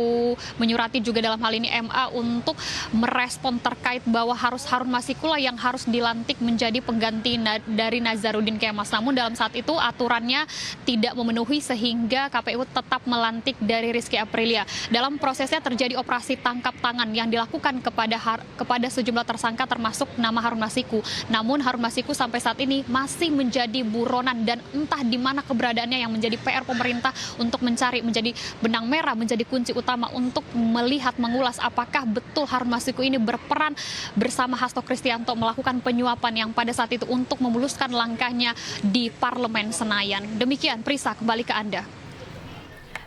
menyurati juga dalam hal ini MA untuk merespon terkait bahwa Harun Masiku lah yang harus dilantik menjadi pengganti dari Nazarudin Kemas. Namun dalam saat itu aturannya tidak memenuhi sehingga KPU tetap melantik dari Rizky Aprilia. Dalam prosesnya terjadi operasi tangkap tangan yang dilakukan kepada sejumlah tersangka termasuk nama Harun Masiku. Namun Harun Masiku sampai saat ini masih menjadi buronan dan entah di mana keberadaannya yang menjadi PR pemerintah untuk mencari menjadi benang merah, menjadi kunci utama untuk melihat, mengulas apakah betul Harun Masiku ini berperan bersama Hasto Kristianto melakukan penyuapan yang pada saat itu untuk memuluskan langkahnya di Parlemen Senayan. Demikian, Prisa, kembali ke Anda.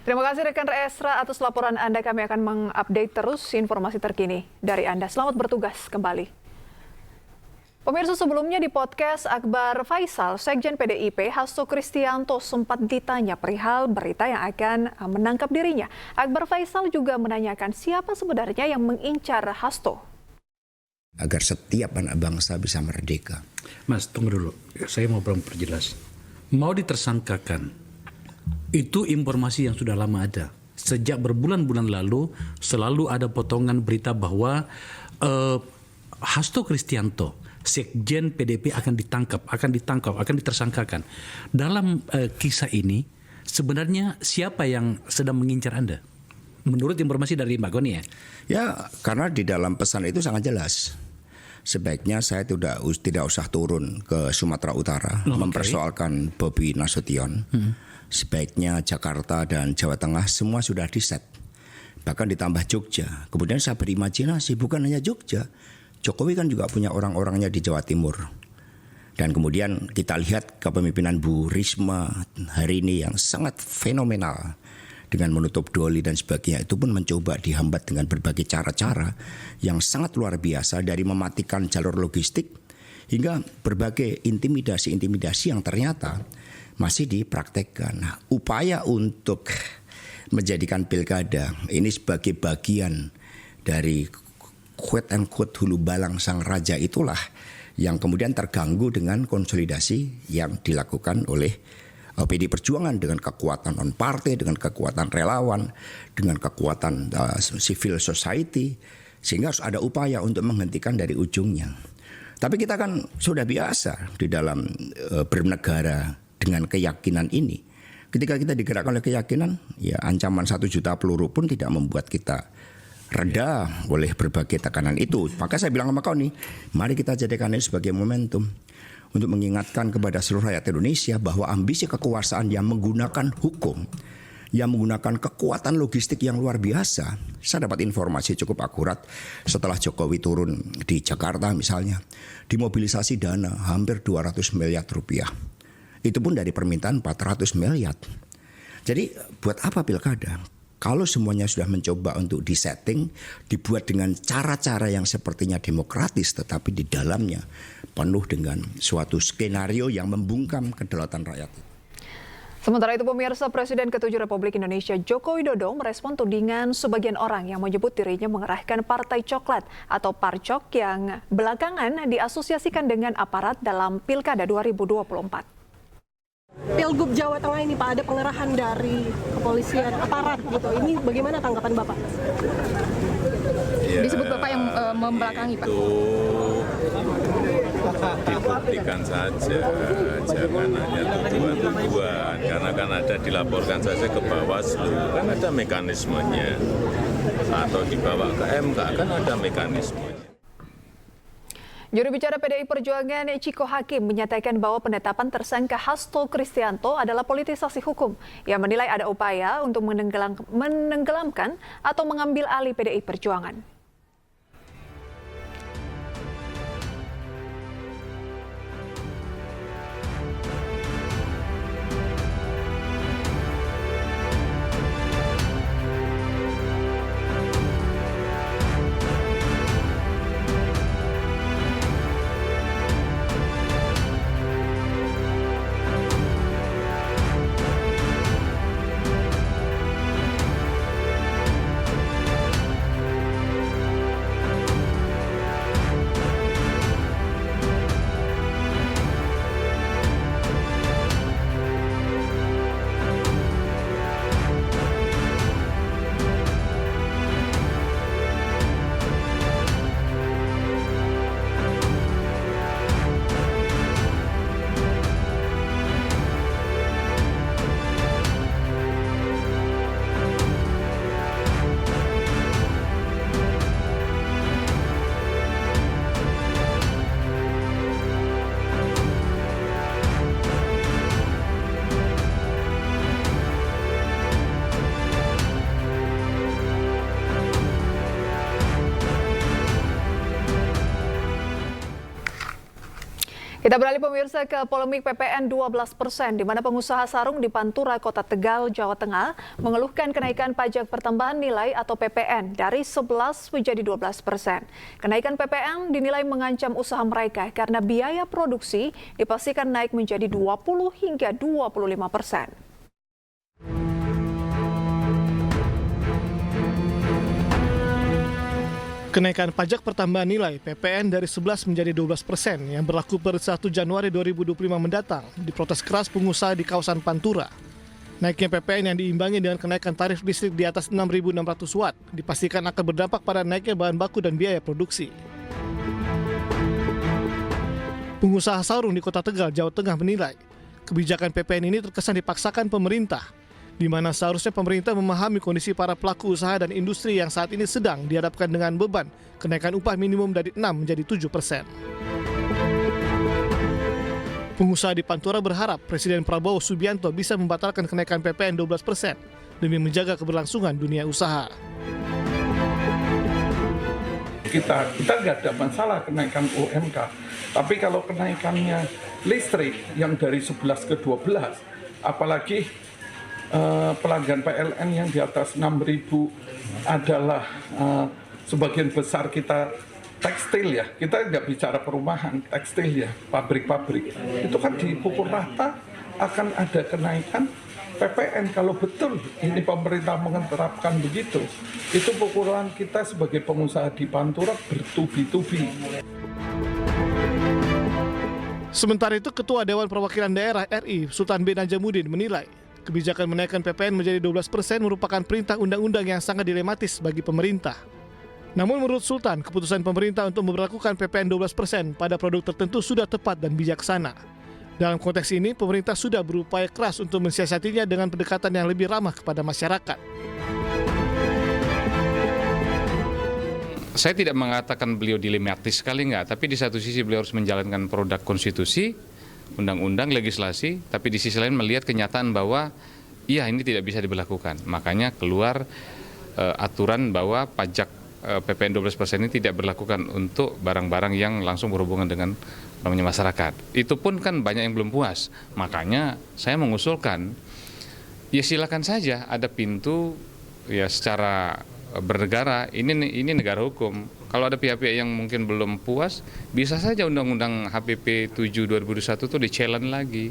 Terima kasih rekan Esra atas laporan Anda. Kami akan mengupdate terus informasi terkini dari Anda. Selamat bertugas kembali. Pemirsa, sebelumnya di podcast Akbar Faisal, Sekjen PDIP Hasto Kristianto sempat ditanya perihal berita yang akan menangkap dirinya. Akbar Faisal juga menanyakan siapa sebenarnya yang mengincar Hasto. Agar setiap anak bangsa bisa merdeka. Mas, tunggu dulu. Saya mau memperjelas. Mau ditersangkakan, itu informasi yang sudah lama ada. Sejak berbulan-bulan lalu, selalu ada potongan berita bahwa Hasto Kristianto, Sekjen PDIP akan ditangkap, akan ditersangkakan. Dalam kisah ini, sebenarnya siapa yang sedang mengincar Anda? Menurut informasi dari Mbak Goni ya? Ya, karena di dalam pesan itu sangat jelas. Sebaiknya saya tidak usah turun ke Sumatera Utara mempersoalkan Bobi Nasution. Sebaiknya Jakarta dan Jawa Tengah semua sudah diset. Bahkan ditambah Jogja. Kemudian saya berimajinasi bukan hanya Jogja. Jokowi kan juga punya orang-orangnya di Jawa Timur. Dan kemudian kita lihat kepemimpinan Bu Risma hari ini yang sangat fenomenal. Dengan menutup doli dan sebagainya itu pun mencoba dihambat dengan berbagai cara-cara yang sangat luar biasa. Dari mematikan jalur logistik hingga berbagai intimidasi yang ternyata masih dipraktekkan. Nah, upaya untuk menjadikan pilkada ini sebagai bagian dari quote and quote hulu balang sang raja itulah yang kemudian terganggu dengan konsolidasi yang dilakukan oleh PD Perjuangan dengan kekuatan non-partai, dengan kekuatan relawan, dengan kekuatan civil society, sehingga harus ada upaya untuk menghentikan dari ujungnya. Tapi kita kan sudah biasa di dalam bernegara dengan keyakinan ini. Ketika kita digerakkan oleh keyakinan, ya ancaman 1 juta peluru pun tidak membuat kita reda oleh berbagai tekanan itu. Maka saya bilang sama kau nih, mari kita jadikan ini sebagai momentum untuk mengingatkan kepada seluruh rakyat Indonesia bahwa ambisi kekuasaan yang menggunakan hukum, yang menggunakan kekuatan logistik yang luar biasa. Saya dapat informasi cukup akurat setelah Jokowi turun di Jakarta misalnya, dimobilisasi dana hampir 200 miliar rupiah. Itu pun dari permintaan 400 miliar. Jadi buat apa pilkada? Kalau semuanya sudah mencoba untuk disetting, dibuat dengan cara-cara yang sepertinya demokratis, tetapi di dalamnya penuh dengan suatu skenario yang membungkam kedaulatan rakyat. Sementara itu pemirsa, Presiden ke-7 Republik Indonesia Joko Widodo merespon tudingan sebagian orang yang menyebut dirinya mengerahkan Partai Coklat atau Parcok yang belakangan diasosiasikan dengan aparat dalam Pilkada 2024. Pilgub Jawa Tengah ini Pak, ada pengerahan dari kepolisian aparat gitu. Ini bagaimana tanggapan Bapak? Ya, disebut Bapak yang membelakangi Pak. Dibuktikan saja, jangan hanya tuduhan-tuduhan, karena kan ada dilaporkan saja ke Bawaslu, kan ada mekanismenya, atau dibawa ke MK, kan ada mekanismenya. Juru bicara PDI Perjuangan Chiko Hakim menyatakan bahwa penetapan tersangka Hasto Kristianto adalah politisasi hukum. Ia menilai ada upaya untuk menenggelamkan atau mengambil alih PDI Perjuangan. Kita beralih pemirsa ke polemik PPN 12%, di mana pengusaha sarung di Pantura, Kota Tegal, Jawa Tengah mengeluhkan kenaikan pajak pertambahan nilai atau PPN dari 11 menjadi 12%. Kenaikan PPN dinilai mengancam usaha mereka karena biaya produksi dipastikan naik menjadi 20 hingga 25%. Kenaikan pajak pertambahan nilai PPN dari 11 menjadi 12% yang berlaku per 1 Januari 2025 mendatang diprotes keras pengusaha di kawasan Pantura. Naiknya PPN yang diimbangi dengan kenaikan tarif listrik di atas 6.600 watt dipastikan akan berdampak pada naiknya bahan baku dan biaya produksi. Pengusaha sarung di Kota Tegal, Jawa Tengah menilai kebijakan PPN ini terkesan dipaksakan pemerintah, di mana seharusnya pemerintah memahami kondisi para pelaku usaha dan industri yang saat ini sedang dihadapkan dengan beban kenaikan upah minimum dari 6 menjadi 7%. Pengusaha di Pantura berharap Presiden Prabowo Subianto bisa membatalkan kenaikan PPN 12% demi menjaga keberlangsungan dunia usaha. Kita nggak ada masalah kenaikan UMK, tapi kalau kenaikannya listrik yang dari 11 ke 12, apalagi pelanggan PLN yang di atas 6.000 adalah sebagian besar kita tekstil ya, kita nggak bicara perumahan, tekstil ya, pabrik-pabrik, itu kan dipukul rata akan ada kenaikan PPN. Kalau betul ini pemerintah menerapkan begitu, itu pukulan kita sebagai pengusaha di Pantura bertubi-tubi. Sementara itu, Ketua Dewan Perwakilan Daerah RI Sultan B. Najamuddin menilai kebijakan menaikkan PPN menjadi 12% merupakan perintah undang-undang yang sangat dilematis bagi pemerintah. Namun menurut Sultan, keputusan pemerintah untuk memberlakukan PPN 12% pada produk tertentu sudah tepat dan bijaksana. Dalam konteks ini, pemerintah sudah berupaya keras untuk mensiasatinya dengan pendekatan yang lebih ramah kepada masyarakat. Saya tidak mengatakan beliau dilematis sekali enggak, tapi di satu sisi beliau harus menjalankan produk konstitusi, undang-undang, legislasi, tapi di sisi lain melihat kenyataan bahwa iya ini tidak bisa diberlakukan. Makanya keluar aturan bahwa pajak PPN 12% ini tidak berlakukan untuk barang-barang yang langsung berhubungan dengan namanya masyarakat. Itu pun kan banyak yang belum puas. Makanya saya mengusulkan, ya silakan saja ada pintu ya secara bernegara ini negara hukum. Kalau ada pihak-pihak yang mungkin belum puas, bisa saja Undang-Undang HPP 7 2021 itu di-challenge lagi.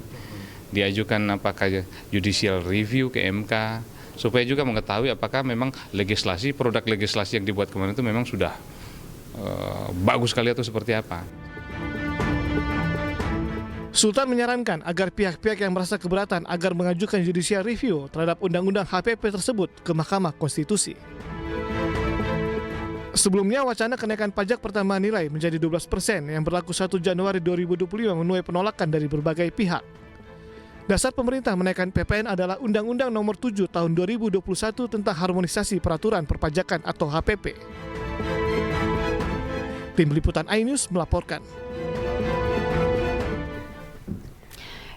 Diajukan apakah judicial review ke MK, supaya juga mengetahui apakah memang produk legislasi yang dibuat kemarin itu memang sudah bagus sekali atau seperti apa. Sultan menyarankan agar pihak-pihak yang merasa keberatan agar mengajukan judicial review terhadap Undang-Undang HPP tersebut ke Mahkamah Konstitusi. Sebelumnya, wacana kenaikan pajak pertambahan nilai menjadi 12% yang berlaku 1 Januari 2025 menuai penolakan dari berbagai pihak. Dasar pemerintah menaikkan PPN adalah Undang-Undang Nomor 7 Tahun 2021 tentang Harmonisasi Peraturan Perpajakan atau HPP. Tim Liputan iNews melaporkan.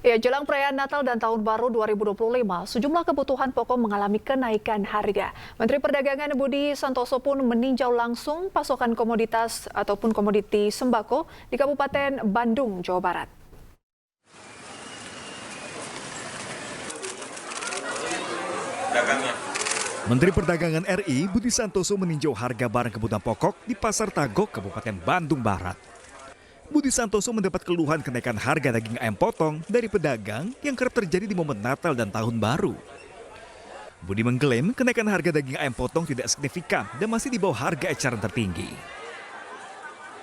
Ya, jelang perayaan Natal dan Tahun Baru 2025, sejumlah kebutuhan pokok mengalami kenaikan harga. Menteri Perdagangan Budi Santoso pun meninjau langsung pasokan komoditas ataupun komoditi sembako di Kabupaten Bandung, Jawa Barat. Menteri Perdagangan RI Budi Santoso meninjau harga barang kebutuhan pokok di Pasar Tagok, Kabupaten Bandung Barat. Budi Santoso mendapat keluhan kenaikan harga daging ayam potong dari pedagang yang kerap terjadi di momen Natal dan Tahun Baru. Budi mengklaim kenaikan harga daging ayam potong tidak signifikan dan masih di bawah harga eceran tertinggi.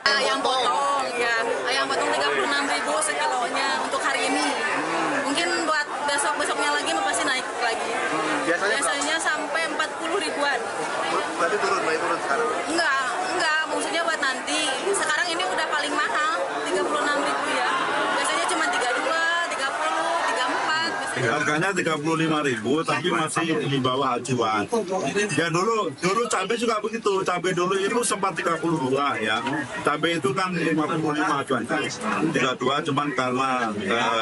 Ayam potong, ya, ayam potong 36.000 sekilonya untuk hari ini. Mungkin buat besok-besoknya lagi pasti naik lagi. Biasanya sampai 40 ribuan. Berarti turun sekarang? Enggak, maksudnya buat nanti. Sekarang ini udah paling mahal, 36.000 ya. Biasanya cuma 32, 30, 34. Harganya 35.000 tapi masih di bawah acuan. Ya dulu cabai juga begitu. Cabai dulu itu sempat 32 ya. Cabai itu kan 55 acuan. 32 cuman karena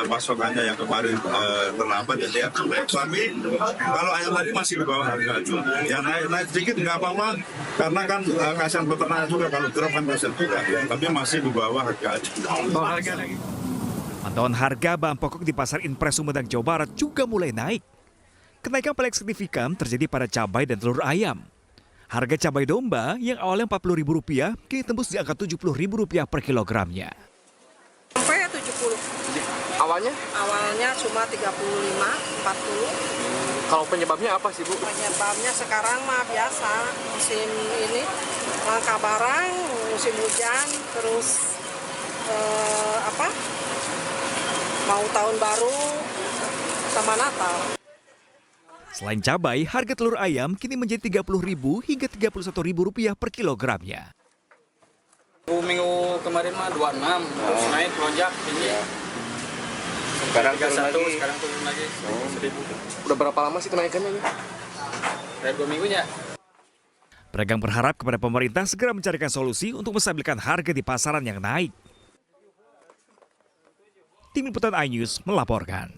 pasokannya yang kemarin terlambat ya. Tapi kalau ayam tadi masih di bawah harga acuan. Ya naik sedikit nggak apa-apa karena kan kasihan peternak juga kalau drop kan kasihan juga ya. Tapi masih di bawah harga acuan. Pantauan harga bahan pokok di Pasar Inpres Sumedang, Jawa Barat juga mulai naik. Kenaikan paling signifikan terjadi pada cabai dan telur ayam. Harga cabai domba yang awalnya Rp40.000 kini tembus di angka Rp70.000 per kilogramnya. Sampai 70. Awalnya? Awalnya cuma 35, 40. Kalau penyebabnya apa sih, Bu? Penyebabnya sekarang mah biasa, musim ini langka barang, musim hujan, terus mau tahun baru sama Natal. Selain cabai, harga telur ayam kini menjadi Rp30.000 hingga Rp31.000 per kilogramnya. Minggu kemarin mah 26, terus naik lonjak tinggi. Sekarang turun lagi 1.000. Udah berapa lama sih kenaikannya? Dari 2 minggunya. Pedagang berharap kepada pemerintah segera mencarikan solusi untuk menstabilkan harga di pasaran yang naik. Tim Liputan iNews melaporkan.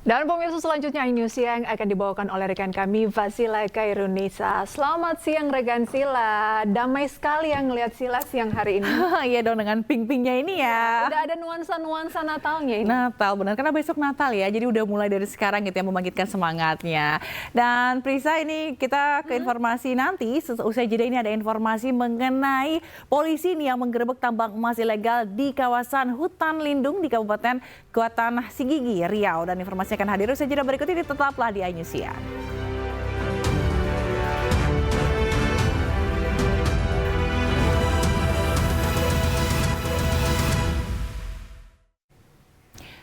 Dan pemirsa selanjutnya iNews yang akan dibawakan oleh rekan kami Fazila Khairunisa. Selamat siang rekan Sila. Damai sekali yang ngelihat Sila siang hari ini. Iya dong, dengan pink-pinknya ini ya. Udah ada nuansa-nuansa Natalnya ini. Natal benar, karena besok Natal ya. Jadi udah mulai dari sekarang gitu ya membangkitkan semangatnya. Dan Prisa, ini kita ke informasi nanti. Usai jeda ini ada informasi mengenai polisi nih yang menggerebek tambang emas ilegal di kawasan hutan lindung di Kabupaten Kuantan Sigigi, Riau. Dan informasi akan hadir usai jeda berikut ini, tetaplah di iNews Siang.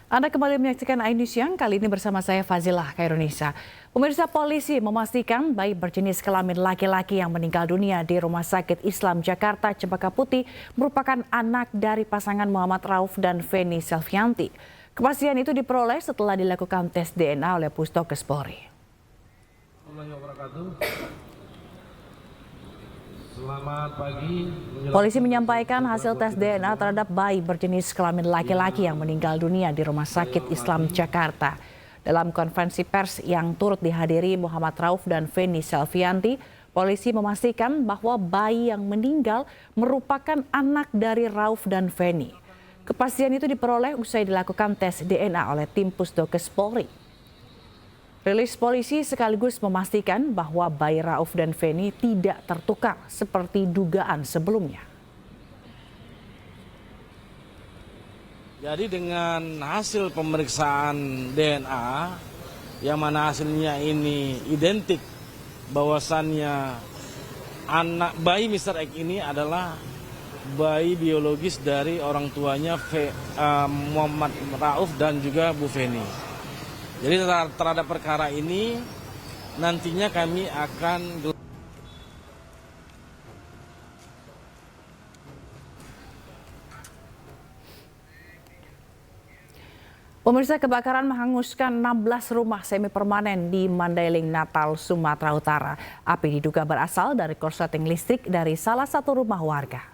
Anda kembali menyaksikan iNews Siang, kali ini bersama saya Fazila Khairunisa. Pemirsa, polisi memastikan bayi berjenis kelamin laki-laki yang meninggal dunia di Rumah Sakit Islam Jakarta Cempaka Putih merupakan anak dari pasangan Muhammad Rauf dan Feni Selvianti. Kepastian itu diperoleh setelah dilakukan tes DNA oleh Puskesmas Polri. Selamat pagi. Polisi menyampaikan hasil tes DNA terhadap bayi berjenis kelamin laki-laki yang meninggal dunia di Rumah Sakit Islam Jakarta. Dalam konferensi pers yang turut dihadiri Muhammad Rauf dan Feni Selvianti, polisi memastikan bahwa bayi yang meninggal merupakan anak dari Rauf dan Feni. Kepastian itu diperoleh usai dilakukan tes DNA oleh tim Puskesmas Polri. Rilis polisi sekaligus memastikan bahwa bayi Rauf dan Feni tidak tertukar seperti dugaan sebelumnya. Jadi dengan hasil pemeriksaan DNA yang mana hasilnya ini identik bahwasannya anak bayi Mr. X ini adalah bayi biologis dari orang tuanya Muhammad Rauf dan juga Bu Feni. Jadi terhadap perkara ini nantinya kami akan Pemirsa, kebakaran menghanguskan 16 rumah semi permanen di Mandailing, Natal, Sumatera Utara. Api diduga berasal dari korsleting listrik dari salah satu rumah warga.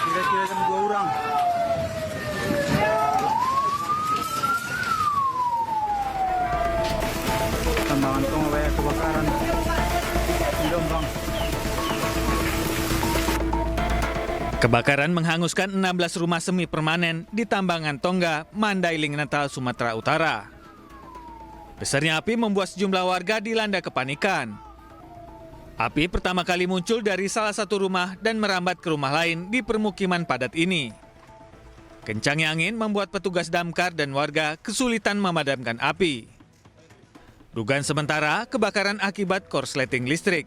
Kira-kira jam 2 orang. Tambangan tong kebakaran. Jombang. Kebakaran menghanguskan 16 rumah semi permanen di Tambangan Tongga, Mandailing, Natal, Sumatera Utara. Besarnya api membuat sejumlah warga dilanda kepanikan. Api pertama kali muncul dari salah satu rumah dan merambat ke rumah lain di permukiman padat ini. Kencangnya angin membuat petugas damkar dan warga kesulitan memadamkan api. Dugaan sementara kebakaran akibat korsleting listrik.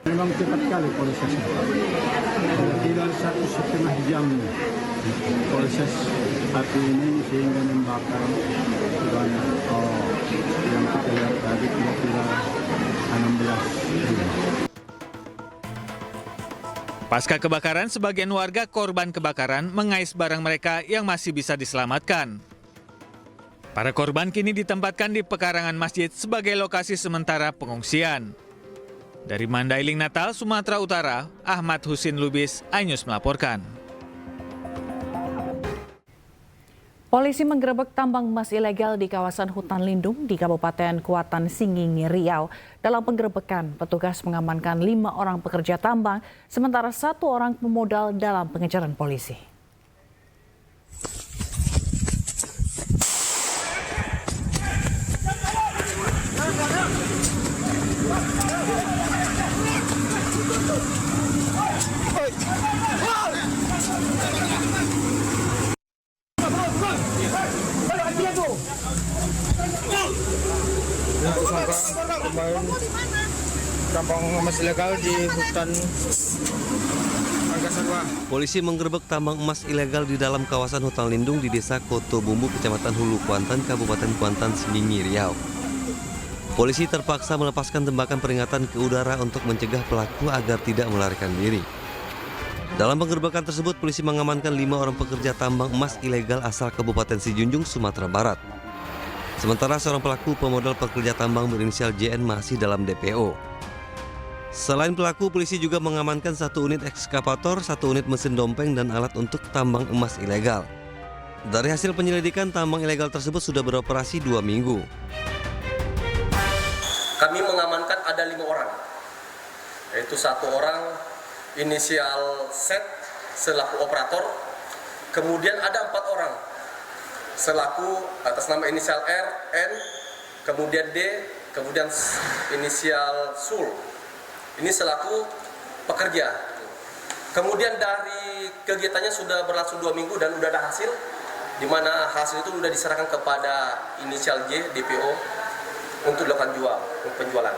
Memang cepat sekali prosesnya. Tidak 1,5 jam proses api ini sehingga membakar banyak yang kita lihat tadi kira-kira 16. Pasca kebakaran, sebagian warga korban kebakaran mengais barang mereka yang masih bisa diselamatkan. Para korban kini ditempatkan di pekarangan masjid sebagai lokasi sementara pengungsian. Dari Mandailing, Natal, Sumatera Utara, Ahmad Husin Lubis, iNews melaporkan. Polisi menggerebek tambang emas ilegal di kawasan hutan lindung di Kabupaten Kuantan, Singingi, Riau. Dalam penggerebekan, petugas mengamankan 5 orang pekerja tambang, sementara 1 orang pemodal dalam pengejaran polisi. Kemarin tambang emas ilegal di hutan Margasatwa. Polisi menggerebek tambang emas ilegal di dalam kawasan hutan lindung di Desa Koto Bumbu, Kecamatan Hulu Kuantan, Kabupaten Kuantan, Singingi, Riau. Polisi terpaksa melepaskan tembakan peringatan ke udara untuk mencegah pelaku agar tidak melarikan diri. Dalam penggerebekan tersebut, polisi mengamankan 5 orang pekerja tambang emas ilegal asal Kabupaten Sijunjung, Sumatera Barat. Sementara seorang pelaku pemodal pekerja tambang berinisial JN masih dalam DPO. Selain pelaku, polisi juga mengamankan 1 unit ekskavator, 1 unit mesin dompeng, dan alat untuk tambang emas ilegal. Dari hasil penyelidikan, tambang ilegal tersebut sudah beroperasi 2 minggu. Kami mengamankan ada 5 orang, yaitu 1 orang inisial Z selaku operator, kemudian ada 4 orang selaku atas nama inisial R, N, kemudian D, kemudian inisial SUL. Ini selaku pekerja. Kemudian dari kegiatannya sudah berlangsung 2 minggu dan sudah ada hasil, di mana hasil itu sudah diserahkan kepada inisial J, DPO, untuk dilakukan penjualan.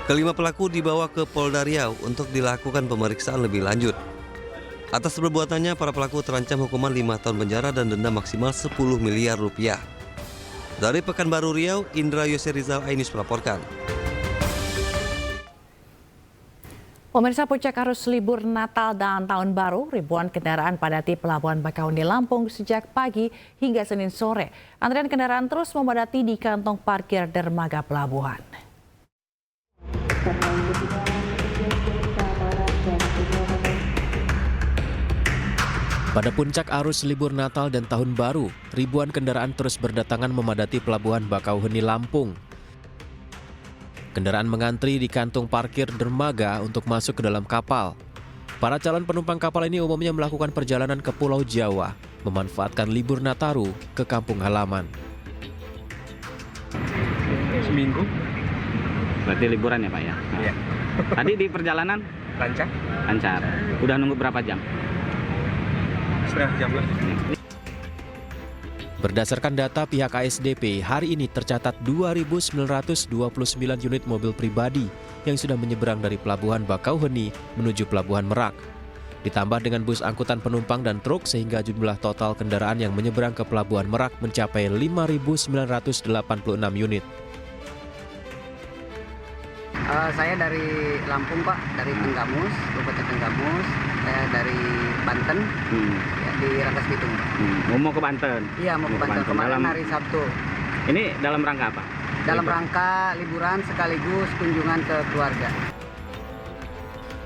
Kelima pelaku dibawa ke Polda Riau untuk dilakukan pemeriksaan lebih lanjut. Atas perbuatannya, para pelaku terancam hukuman 5 tahun penjara dan denda maksimal 10 miliar rupiah. Dari Pekanbaru Riau, Indra Yoserizal, iNews melaporkan. Pemirsa, puncak arus libur Natal dan Tahun Baru, ribuan kendaraan padati Pelabuhan Bakauheni, Lampung sejak pagi hingga Senin sore. Antrian kendaraan terus memadati di kantong parkir dermaga pelabuhan. Pada puncak arus libur Natal dan Tahun Baru, ribuan kendaraan terus berdatangan memadati Pelabuhan Bakauheni, Lampung. Kendaraan mengantri di kantung parkir dermaga untuk masuk ke dalam kapal. Para calon penumpang kapal ini umumnya melakukan perjalanan ke Pulau Jawa, memanfaatkan libur Nataru ke kampung halaman. Seminggu. Berarti liburan ya Pak ya? Iya. Tadi di perjalanan? Lancar. Lancar. Udah nunggu berapa jam? Setengah jam lah. Berdasarkan data pihak ASDP, hari ini tercatat 2.929 unit mobil pribadi yang sudah menyeberang dari Pelabuhan Bakauheni menuju Pelabuhan Merak. Ditambah dengan bus angkutan penumpang dan truk sehingga jumlah total kendaraan yang menyeberang ke Pelabuhan Merak mencapai 5.986 unit. Saya dari Lampung Pak, dari Tenggamus, Kabupaten Tenggamus. Saya dari Banten, ya, di Rangkas Bitung Pak. Mau ke Banten? Iya, mau ke Banten. Kemarin hari Sabtu. Ini dalam rangka apa? Dalam rangka liburan sekaligus kunjungan ke keluarga.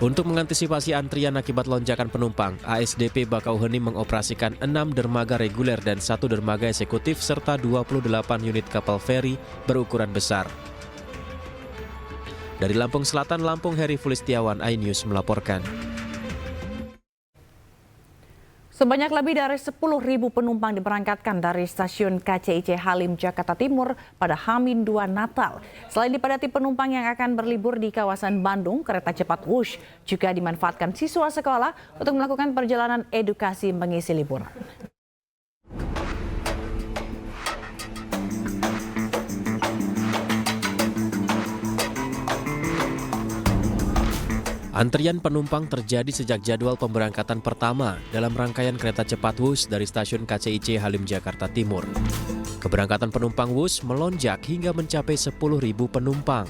Untuk mengantisipasi antrian akibat lonjakan penumpang, ASDP Bakauheni mengoperasikan 6 dermaga reguler dan 1 dermaga eksekutif serta 28 unit kapal feri berukuran besar. Dari Lampung Selatan, Lampung, Heri Fulistiawan, iNews melaporkan. Sebanyak lebih dari 10.000 penumpang diberangkatkan dari stasiun KCIC Halim, Jakarta Timur pada H-2 Natal. Selain dipadati penumpang yang akan berlibur di kawasan Bandung, kereta cepat Wush juga dimanfaatkan siswa sekolah untuk melakukan perjalanan edukasi mengisi liburan. Antrian penumpang terjadi sejak jadwal pemberangkatan pertama dalam rangkaian kereta cepat Wush dari stasiun KCIC Halim, Jakarta Timur. Keberangkatan penumpang Wush melonjak hingga mencapai 10.000 penumpang.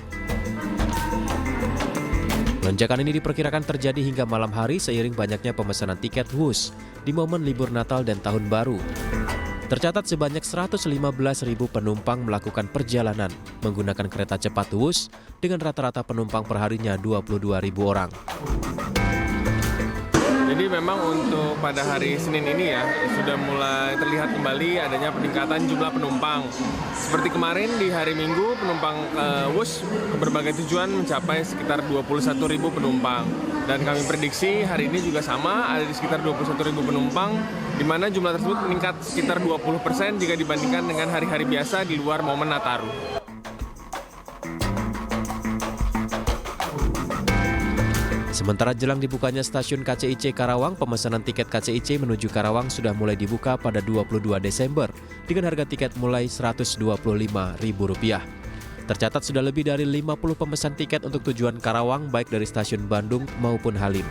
Lonjakan ini diperkirakan terjadi hingga malam hari seiring banyaknya pemesanan tiket Wush di momen libur Natal dan Tahun Baru. Tercatat sebanyak 115.000 penumpang melakukan perjalanan menggunakan kereta cepat Wush dengan rata-rata penumpang perharinya 22.000 orang. Jadi memang untuk pada hari Senin ini ya sudah mulai terlihat kembali adanya peningkatan jumlah penumpang. Seperti kemarin di hari Minggu penumpang Wush ke berbagai tujuan mencapai sekitar 21.000 penumpang. Dan kami prediksi hari ini juga sama, ada di sekitar 21.000 penumpang, di mana jumlah tersebut meningkat sekitar 20% jika dibandingkan dengan hari-hari biasa di luar momen Nataru. Sementara jelang dibukanya stasiun KCIC Karawang, pemesanan tiket KCIC menuju Karawang sudah mulai dibuka pada 22 Desember dengan harga tiket mulai Rp125.000. Tercatat sudah lebih dari 50 pemesan tiket untuk tujuan Karawang baik dari stasiun Bandung maupun Halim.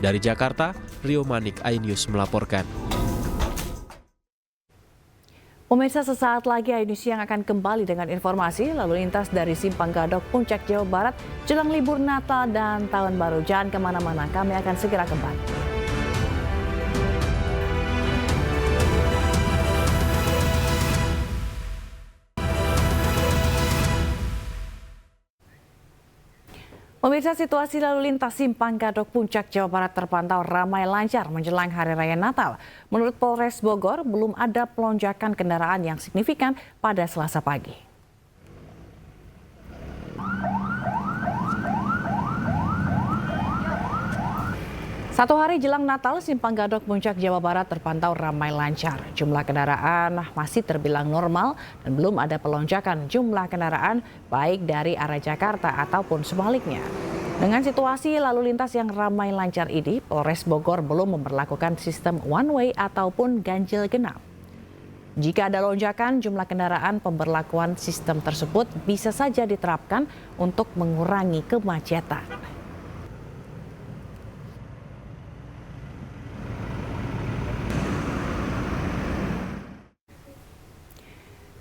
Dari Jakarta, Rio Manik, iNews melaporkan. Pemirsa, sesaat lagi iNews yang akan kembali dengan informasi lalu lintas dari Simpang Gadok, Puncak, Jawa Barat jelang libur Natal dan Tahun Baru. Jangan kemana-mana, kami akan segera kembali. Pemirsa, situasi lalu lintas Simpang Gadok Puncak Jawa Barat terpantau ramai lancar menjelang Hari Raya Natal. Menurut Polres Bogor, belum ada pelonjakan kendaraan yang signifikan pada Selasa pagi. Satu hari jelang Natal, Simpang Gadok Puncak Jawa Barat terpantau ramai lancar. Jumlah kendaraan masih terbilang normal dan belum ada pelonjakan jumlah kendaraan baik dari arah Jakarta ataupun sebaliknya. Dengan situasi lalu lintas yang ramai lancar ini, Polres Bogor belum memberlakukan sistem one way ataupun ganjil genap. Jika ada lonjakan jumlah kendaraan, pemberlakuan sistem tersebut bisa saja diterapkan untuk mengurangi kemacetan.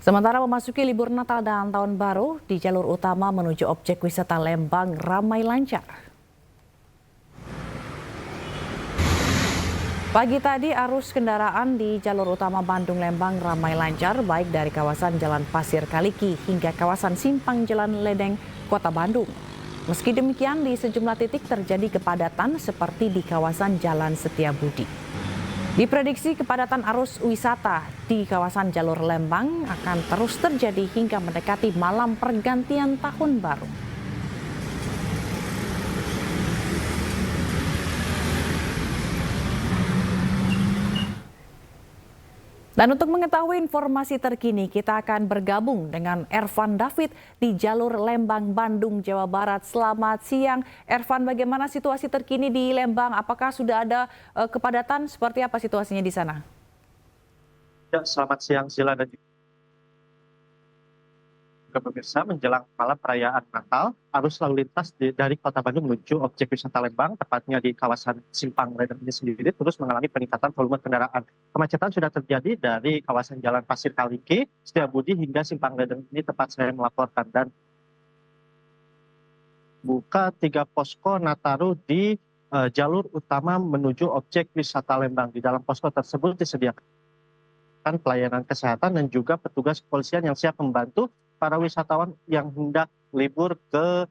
Sementara memasuki libur Natal dan Tahun Baru, di jalur utama menuju objek wisata Lembang ramai lancar. Pagi tadi arus kendaraan di jalur utama Bandung-Lembang ramai lancar baik dari kawasan Jalan Pasir Kaliki hingga kawasan Simpang Jalan Ledeng, Kota Bandung. Meski demikian, di sejumlah titik terjadi kepadatan seperti di kawasan Jalan Setiabudi. Diprediksi kepadatan arus wisata di kawasan jalur Lembang akan terus terjadi hingga mendekati malam pergantian Tahun Baru. Dan untuk mengetahui informasi terkini, kita akan bergabung dengan Ervan David di jalur Lembang, Bandung, Jawa Barat. Selamat siang, Ervan. Bagaimana situasi terkini di Lembang? Apakah sudah ada kepadatan? Seperti apa situasinya di sana? Ya, selamat siang, Sila dan juga pemirsa. Menjelang malam perayaan Natal, arus lalu lintas dari Kota Bandung menuju objek wisata Lembang, tepatnya di kawasan Simpang Leden ini sendiri, terus mengalami peningkatan volume kendaraan. Kemacetan sudah terjadi dari kawasan Jalan Pasir Kaliki, Setiabudi hingga Simpang Leden ini tempat saya melaporkan, dan buka 3 posko Nataru di jalur utama menuju objek wisata Lembang. Di dalam posko tersebut disediakan pelayanan kesehatan dan juga petugas kepolisian yang siap membantu para wisatawan yang hendak libur ke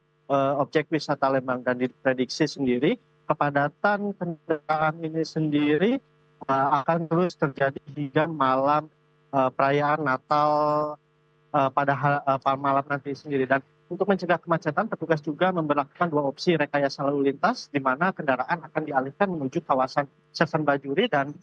objek wisata Lembang. Dan diprediksi sendiri kepadatan kendaraan ini sendiri akan terus terjadi hingga malam perayaan Natal pada malam nanti sendiri. Dan untuk mencegah kemacetan, petugas juga memberlakukan 2 opsi rekayasa lalu lintas, di mana kendaraan akan dialihkan menuju kawasan Seven Bajuri, dan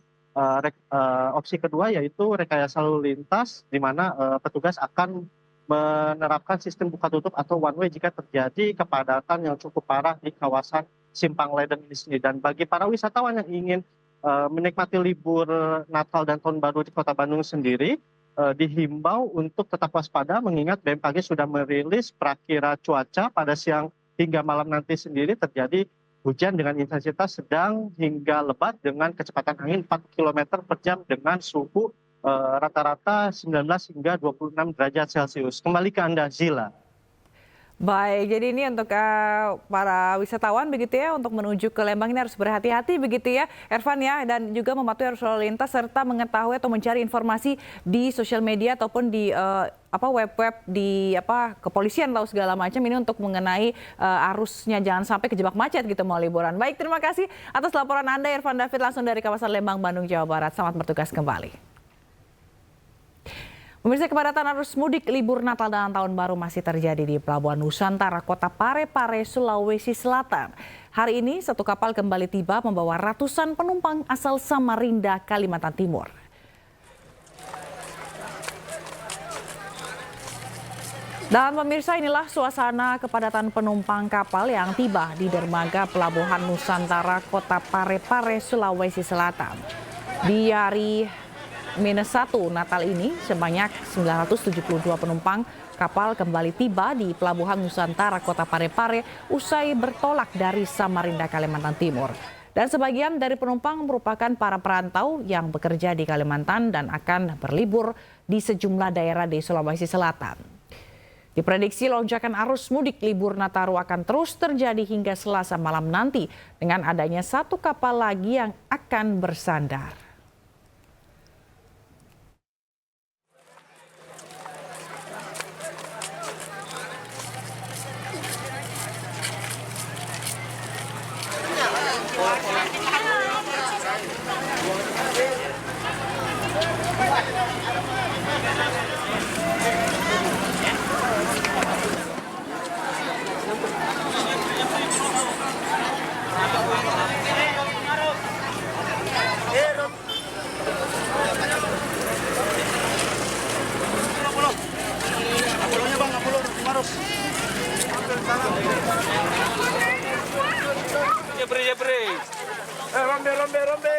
opsi kedua yaitu rekayasa lalu lintas, di mana petugas akan menerapkan sistem buka tutup atau one way jika terjadi kepadatan yang cukup parah di kawasan Simpang Leden ini sendiri. Dan bagi para wisatawan yang ingin menikmati libur Natal dan Tahun Baru di Kota Bandung sendiri, dihimbau untuk tetap waspada, mengingat BMKG sudah merilis prakira cuaca pada siang hingga malam nanti sendiri terjadi hujan dengan intensitas sedang hingga lebat dengan kecepatan angin 4 km per jam dengan suhu rata-rata 19 hingga 26 derajat Celcius. Kembali ke Anda, Zila. Baik, jadi ini untuk para wisatawan begitu ya, untuk menuju ke Lembang ini harus berhati-hati begitu ya, Ervan ya, dan juga mematuhi arus lalu lintas serta mengetahui atau mencari informasi di sosial media ataupun di web-web di kepolisian atau segala macam ini untuk mengenai arusnya, jangan sampai kejebak macet gitu mau liburan. Baik, terima kasih atas laporan Anda, Ervan David, langsung dari kawasan Lembang, Bandung, Jawa Barat. Selamat bertugas kembali. Pemirsa, kepadatan arus mudik libur Natal dan Tahun Baru masih terjadi di Pelabuhan Nusantara, Kota Parepare, Sulawesi Selatan. Hari ini satu kapal kembali tiba membawa ratusan penumpang asal Samarinda, Kalimantan Timur. Dan pemirsa, inilah suasana kepadatan penumpang kapal yang tiba di dermaga Pelabuhan Nusantara, Kota Parepare, Sulawesi Selatan. Di hari -1 Natal ini, sebanyak 972 penumpang kapal kembali tiba di Pelabuhan Nusantara Kota Parepare usai bertolak dari Samarinda, Kalimantan Timur. Dan sebagian dari penumpang merupakan para perantau yang bekerja di Kalimantan dan akan berlibur di sejumlah daerah di Sulawesi Selatan. Diprediksi lonjakan arus mudik libur Nataru akan terus terjadi hingga Selasa malam nanti dengan adanya satu kapal lagi yang akan bersandar. Rombe.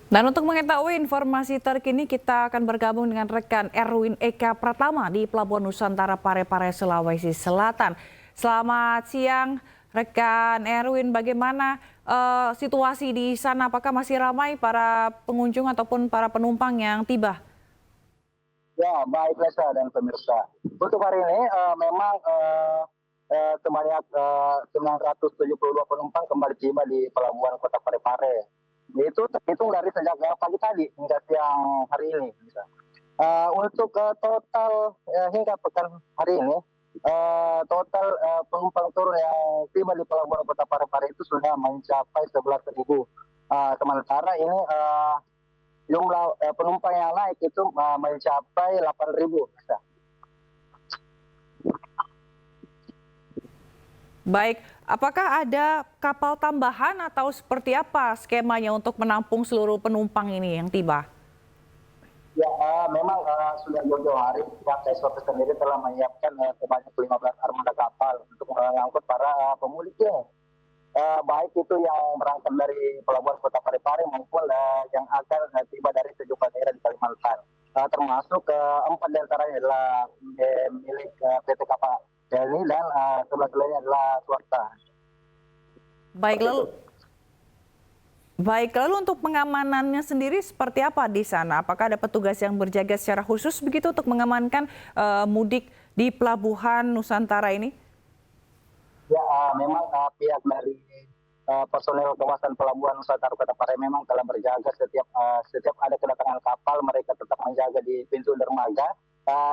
Dan untuk mengetahui informasi terkini, kita akan bergabung dengan rekan Erwin Eka Pratama di Pelabuhan Nusantara Parepare, Sulawesi Selatan. Selamat siang, rekan Erwin. Bagaimana situasi di sana? Apakah masih ramai para pengunjung ataupun para penumpang yang tiba? Ya, baik Lesa dan pemirsa. Untuk hari ini memang sebanyak 972 penumpang kembali tiba di Pelabuhan Kota Parepare. Itu terhitung dari sejak pagi tadi hingga siang hari ini. Untuk total hingga pekan hari ini, total penumpang turun yang tiba di Pelabuhan Kota Parepare itu sudah mencapai 11.000. Sementara ini jumlah penumpang yang naik itu mencapai 8.000. Baik, apakah ada kapal tambahan atau seperti apa skemanya untuk menampung seluruh penumpang ini yang tiba? Ya, memang sudah jauh-jauh hari pihak SOP sendiri telah menyiapkan sebanyak 15 armada kapal untuk mengangkut para pemudiknya. Baik itu yang berangkat dari Pelabuhan Kota Parepare maupun yang akan tiba dari sejumlah daerah di Kalimantan. Termasuk 4 diantaranya adalah milik PT Kapal TNI dan 11 lainnya adalah swasta. Baik, lalu untuk pengamanannya sendiri seperti apa di sana? Apakah ada petugas yang berjaga secara khusus begitu untuk mengamankan mudik di Pelabuhan Nusantara ini? Ya, memang pihak dari personel kawasan Pelabuhan Nusantara Kota Parepare memang telah berjaga setiap ada kedatangan kapal, mereka tetap menjaga di pintu dermaga.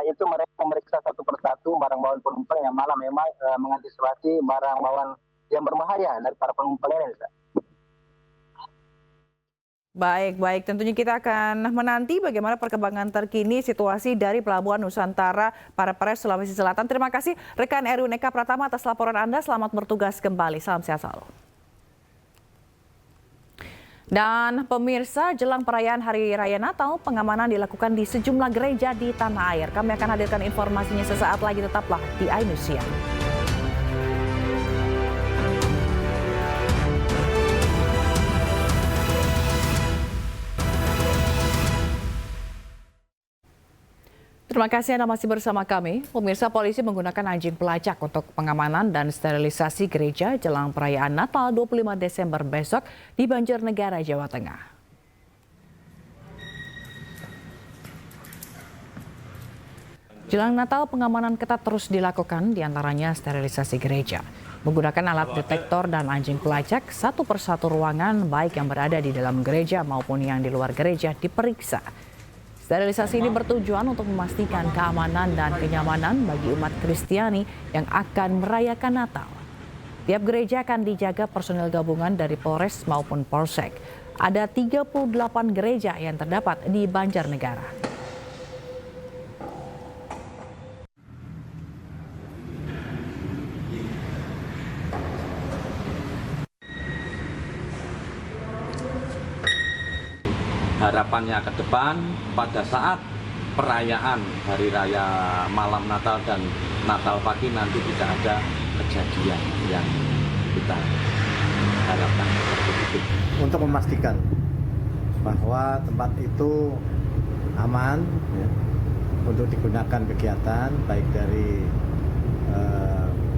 Itu mereka memeriksa satu persatu barang bawaan penumpang yang malah memang mengantisipasi barang bawaan yang berbahaya dari para penumpang ini. Baik. Tentunya kita akan menanti bagaimana perkembangan terkini situasi dari Pelabuhan Nusantara Parepare, Sulawesi Selatan. Terima kasih rekan Erwin Eka Pratama atas laporan Anda. Selamat bertugas kembali. Salam sehat selalu. Dan pemirsa, jelang perayaan Hari Raya Natal, pengamanan dilakukan di sejumlah gereja di tanah air. Kami akan hadirkan informasinya sesaat lagi, tetaplah di iNews Siang. Terima kasih Anda masih bersama kami. Pemirsa, polisi menggunakan anjing pelacak untuk pengamanan dan sterilisasi gereja jelang perayaan Natal 25 Desember besok di Banjarnegara, Jawa Tengah. Jelang Natal, pengamanan ketat terus dilakukan, diantaranya sterilisasi gereja. Menggunakan alat detektor dan anjing pelacak, satu persatu ruangan baik yang berada di dalam gereja maupun yang di luar gereja diperiksa. Sterilisasi ini bertujuan untuk memastikan keamanan dan kenyamanan bagi umat Kristiani yang akan merayakan Natal. Tiap gereja akan dijaga personel gabungan dari Polres maupun Polsek. Ada 38 gereja yang terdapat di Banjarnegara. Harapannya ke depan pada saat perayaan Hari Raya malam Natal dan Natal pagi nanti tidak ada kejadian yang kita harapkan. Untuk memastikan bahwa tempat itu aman ya, untuk digunakan kegiatan baik dari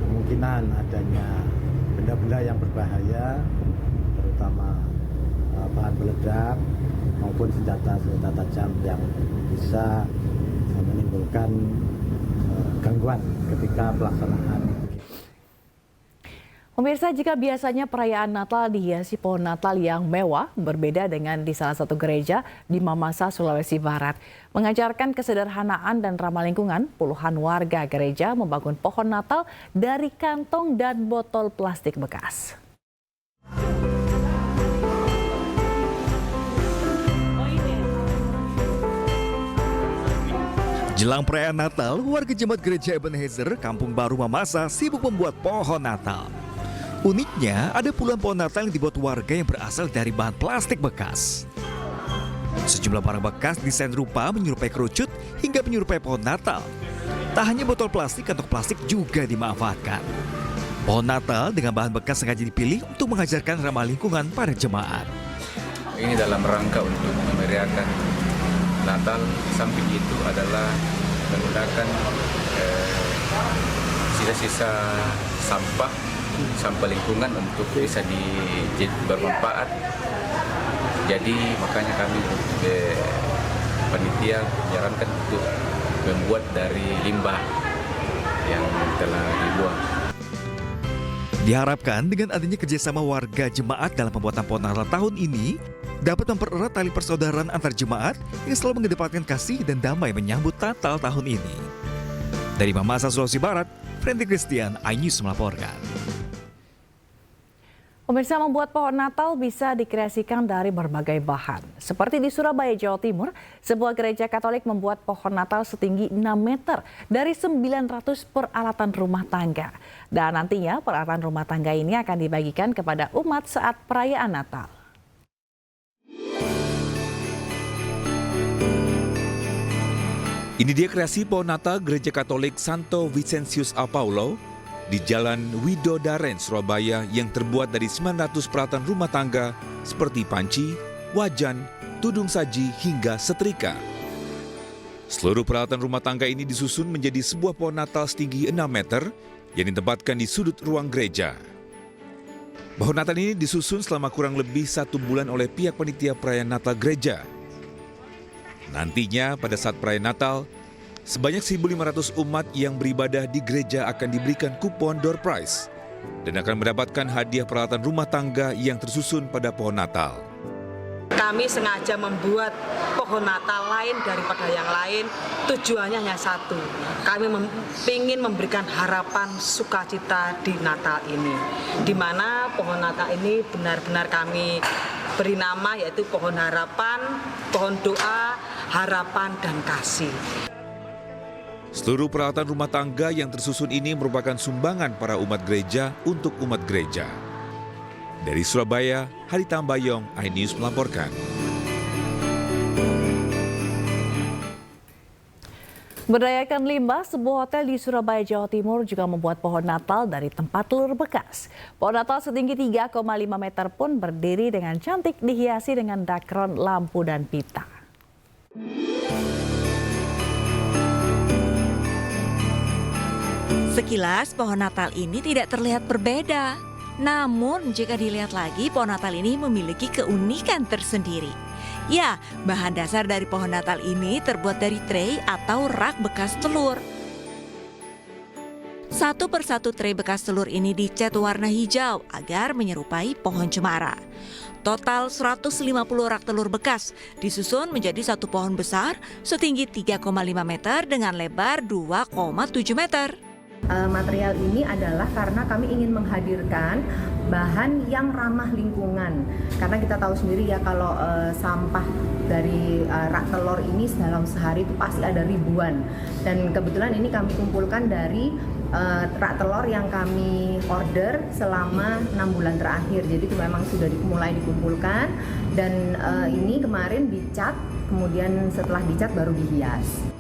kemungkinan adanya benda-benda yang berbahaya terutama bahan peledak maupun senjata-senjata tajam yang bisa menimbulkan gangguan ketika pelaksanaan. Pemirsa, jika biasanya perayaan Natal dihiasi pohon Natal yang mewah, berbeda dengan di salah satu gereja di Mamasa, Sulawesi Barat. Mengajarkan kesederhanaan dan ramah lingkungan, puluhan warga gereja membangun pohon Natal dari kantong dan botol plastik bekas. Jelang perayaan Natal, warga jemaat gereja Ebenezer, Kampung Baru Mamasa sibuk membuat pohon Natal. Uniknya, ada puluhan pohon Natal yang dibuat warga yang berasal dari bahan plastik bekas. Sejumlah barang bekas desain rupa menyerupai kerucut hingga menyerupai pohon Natal. Tak hanya botol plastik, kantong plastik juga dimanfaatkan. Pohon Natal dengan bahan bekas sengaja dipilih untuk mengajarkan ramah lingkungan pada jemaat. Ini dalam rangka untuk memeriahkan Natal, samping itu adalah menggunakan sisa-sisa sampah lingkungan untuk bisa bermanfaat. Jadi makanya kami panitia menyarankan untuk membuat dari limbah yang telah dibuang. Diharapkan dengan adanya kerjasama warga jemaat dalam pembuatan pohon Natal tahun ini dapat mempererat tali persaudaraan antar jemaat yang selalu mengedepankan kasih dan damai menyambut Natal tahun ini. Dari Mamasa, Sulawesi Barat, Frendy Christian, iNews melaporkan. Pemirsa, membuat pohon Natal bisa dikreasikan dari berbagai bahan. Seperti di Surabaya, Jawa Timur, sebuah gereja Katolik membuat pohon Natal setinggi 6 meter dari 900 peralatan rumah tangga. Dan nantinya peralatan rumah tangga ini akan dibagikan kepada umat saat perayaan Natal. Ini dia kreasi pohon Natal Gereja Katolik Santo Vincentius a Paulo di Jalan Widodaren, Surabaya yang terbuat dari 900 peralatan rumah tangga seperti panci, wajan, tudung saji, hingga setrika. Seluruh peralatan rumah tangga ini disusun menjadi sebuah pohon Natal setinggi 6 meter yang ditempatkan di sudut ruang gereja. Pohon Natal ini disusun selama kurang lebih 1 bulan oleh pihak panitia perayaan Natal gereja. Nantinya pada saat perayaan Natal, sebanyak 1.500 umat yang beribadah di gereja akan diberikan kupon door prize dan akan mendapatkan hadiah peralatan rumah tangga yang tersusun pada pohon Natal. Kami sengaja membuat pohon Natal lain daripada yang lain, tujuannya hanya satu. Kami ingin memberikan harapan sukacita di Natal ini, di mana pohon Natal ini benar-benar kami beri nama yaitu pohon harapan, pohon doa, harapan dan kasih. Seluruh peralatan rumah tangga yang tersusun ini merupakan sumbangan para umat gereja untuk umat gereja. Dari Surabaya, Hari Tambayong, iNews melaporkan. Berdayakan limbah, sebuah hotel di Surabaya, Jawa Timur juga membuat pohon Natal dari tempat telur bekas. Pohon Natal setinggi 3,5 meter pun berdiri dengan cantik dihiasi dengan dakron, lampu, dan pita. Sekilas pohon Natal ini tidak terlihat berbeda. Namun jika dilihat lagi, pohon Natal ini memiliki keunikan tersendiri. Ya, bahan dasar dari pohon Natal ini terbuat dari tray atau rak bekas telur. Satu persatu tray bekas telur ini dicat warna hijau agar menyerupai pohon cemara. Total 150 rak telur bekas disusun menjadi satu pohon besar setinggi 3,5 meter dengan lebar 2,7 meter. Material ini adalah karena kami ingin menghadirkan bahan yang ramah lingkungan. Karena kita tahu sendiri ya kalau sampah dari rak telur ini dalam sehari itu pasti ada ribuan. Dan kebetulan ini kami kumpulkan dari rak telur yang kami order selama 6 bulan terakhir. Jadi itu memang sudah mulai dikumpulkan dan ini kemarin dicat, kemudian setelah dicat baru dihias.